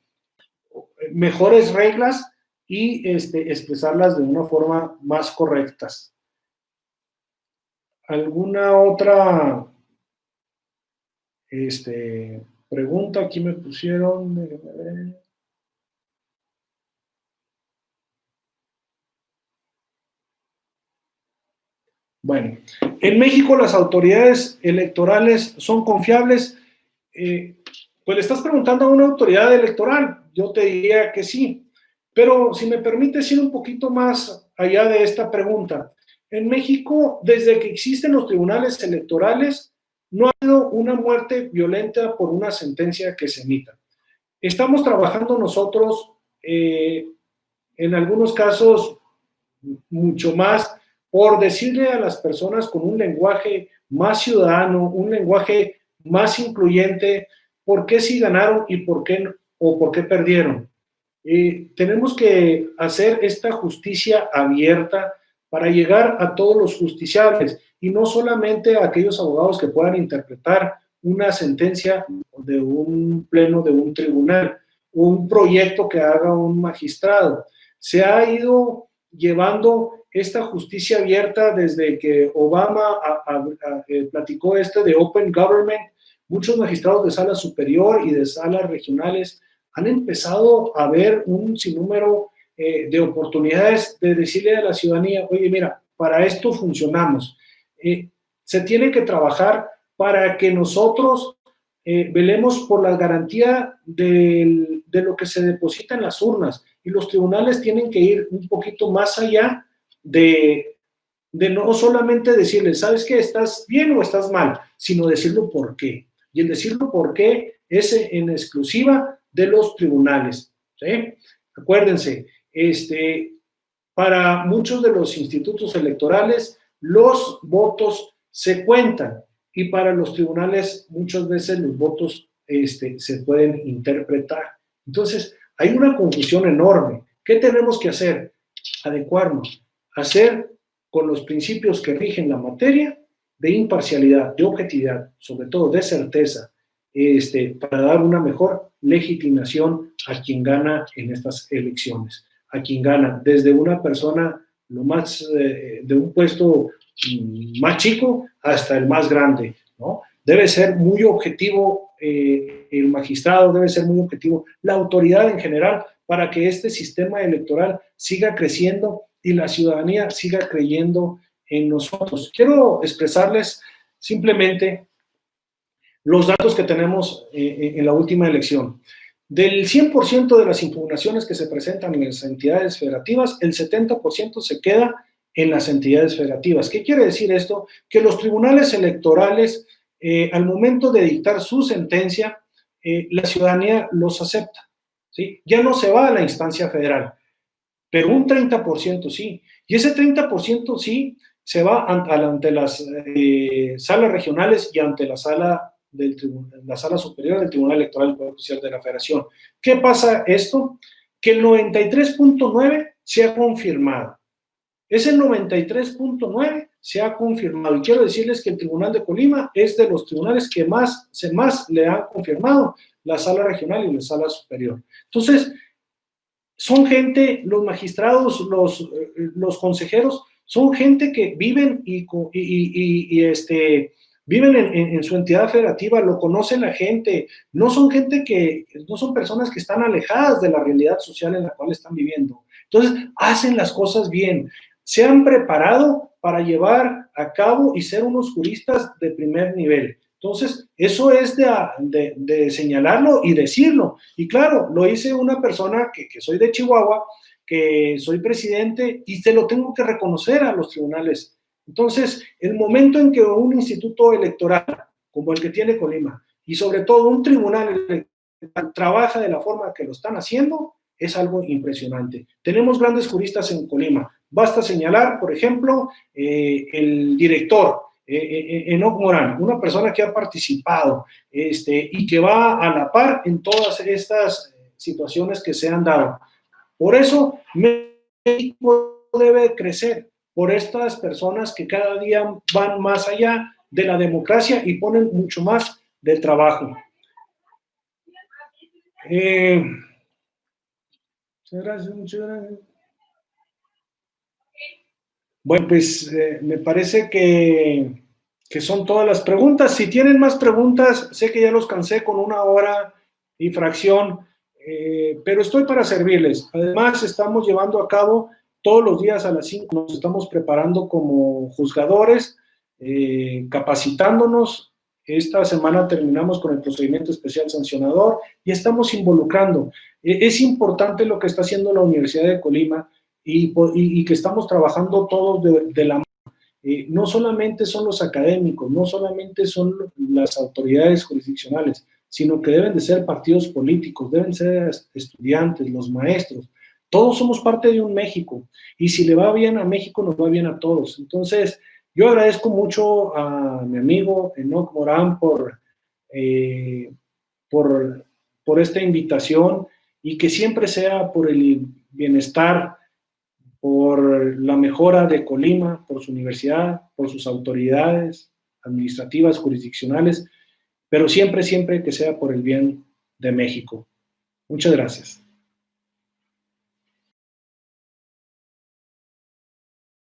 mejores reglas y expresarlas de una forma más correctas. ¿Alguna otra pregunta? Aquí me pusieron. Déjenme ver. Bueno, en México las autoridades electorales son confiables. Pues le estás preguntando a una autoridad electoral, yo te diría que sí, pero si me permites ir un poquito más allá de esta pregunta. En México, desde que existen los tribunales electorales, no ha habido una muerte violenta por una sentencia que se emita. Estamos trabajando nosotros, en algunos casos, mucho más por decirle a las personas con un lenguaje más ciudadano, un lenguaje más incluyente, por qué sí ganaron y por qué, o por qué perdieron. Tenemos que hacer esta justicia abierta para llegar a todos los justiciables y no solamente a aquellos abogados que puedan interpretar una sentencia de un pleno de un tribunal, un proyecto que haga un magistrado. Se ha ido llevando esta justicia abierta desde que Obama platicó de Open Government. Muchos magistrados de sala superior y de salas regionales han empezado a ver un sinnúmero de oportunidades de decirle a la ciudadanía, oye, mira, para esto funcionamos. Se tiene que trabajar para que nosotros velemos por la garantía de lo que se deposita en las urnas, y los tribunales tienen que ir un poquito más allá de no solamente decirles, ¿sabes qué? ¿Estás bien o estás mal? Sino decirlo por qué. Y el decirlo por qué es en exclusiva de los tribunales, ¿sí? Acuérdense, para muchos de los institutos electorales, los votos se cuentan y para los tribunales muchas veces los votos se pueden interpretar. Entonces, hay una confusión enorme. ¿Qué tenemos que hacer? Adecuarnos, hacer con los principios que rigen la materia de imparcialidad, de objetividad, sobre todo de certeza, para dar una mejor legitimación a quien gana en estas elecciones, a quien gana desde una persona lo más, de un puesto más chico hasta el más grande, ¿no? Debe ser muy objetivo el magistrado, debe ser muy objetivo la autoridad en general para que este sistema electoral siga creciendo y la ciudadanía siga creyendo en nosotros. Quiero expresarles simplemente los datos que tenemos en la última elección. Del 100% de las impugnaciones que se presentan en las entidades federativas, el 70% se queda en las entidades federativas. ¿Qué quiere decir esto? Que los tribunales electorales, al momento de dictar su sentencia, la ciudadanía los acepta, ¿sí? Ya no se va a la instancia federal, pero un 30% sí. Y ese 30% sí se va ante las salas regionales y ante la sala la sala superior del Tribunal Electoral del Poder Judicial de la Federación. ¿Qué pasa esto? Que el 93.9 se ha confirmado. Ese 93.9 se ha confirmado. Y quiero decirles que el Tribunal de Colima es de los tribunales que más le han confirmado la sala regional y la sala superior. Entonces, son gente, los magistrados, los consejeros, son gente que viven viven en su entidad federativa, lo conocen la gente, no son personas que están alejadas de la realidad social en la cual están viviendo. Entonces, hacen las cosas bien, se han preparado para llevar a cabo y ser unos juristas de primer nivel. Entonces, eso es de señalarlo y decirlo. Y claro, lo hice una persona que soy de Chihuahua, que soy presidente y te lo tengo que reconocer a los tribunales. Entonces, el momento en que un instituto electoral como el que tiene Colima y sobre todo un tribunal electoral trabaja de la forma que lo están haciendo, es algo impresionante. Tenemos grandes juristas en Colima. Basta señalar, por ejemplo, el director, Enoc Morán, una persona que ha participado y que va a la par en todas estas situaciones que se han dado. Por eso México debe crecer, por estas personas que cada día van más allá de la democracia y ponen mucho más del trabajo. Muchas gracias. Bueno, pues me parece que son todas las preguntas. Si tienen más preguntas, sé que ya los cansé con 1 hora y fracción, pero estoy para servirles. Además, estamos llevando a cabo todos los días a las 5, nos estamos preparando como juzgadores, capacitándonos. Esta semana terminamos con el procedimiento especial sancionador y estamos involucrando. Es importante lo que está haciendo la Universidad de Colima y que estamos trabajando todos de la mano. No solamente son los académicos, no solamente son las autoridades jurisdiccionales, sino que deben de ser partidos políticos, deben ser estudiantes, los maestros. Todos somos parte de un México y si le va bien a México, nos va bien a todos. Entonces, yo agradezco mucho a mi amigo Enoc Morán por esta invitación y que siempre sea por el bienestar, por la mejora de Colima, por su universidad, por sus autoridades administrativas, jurisdiccionales, pero siempre que sea por el bien de México. Muchas gracias.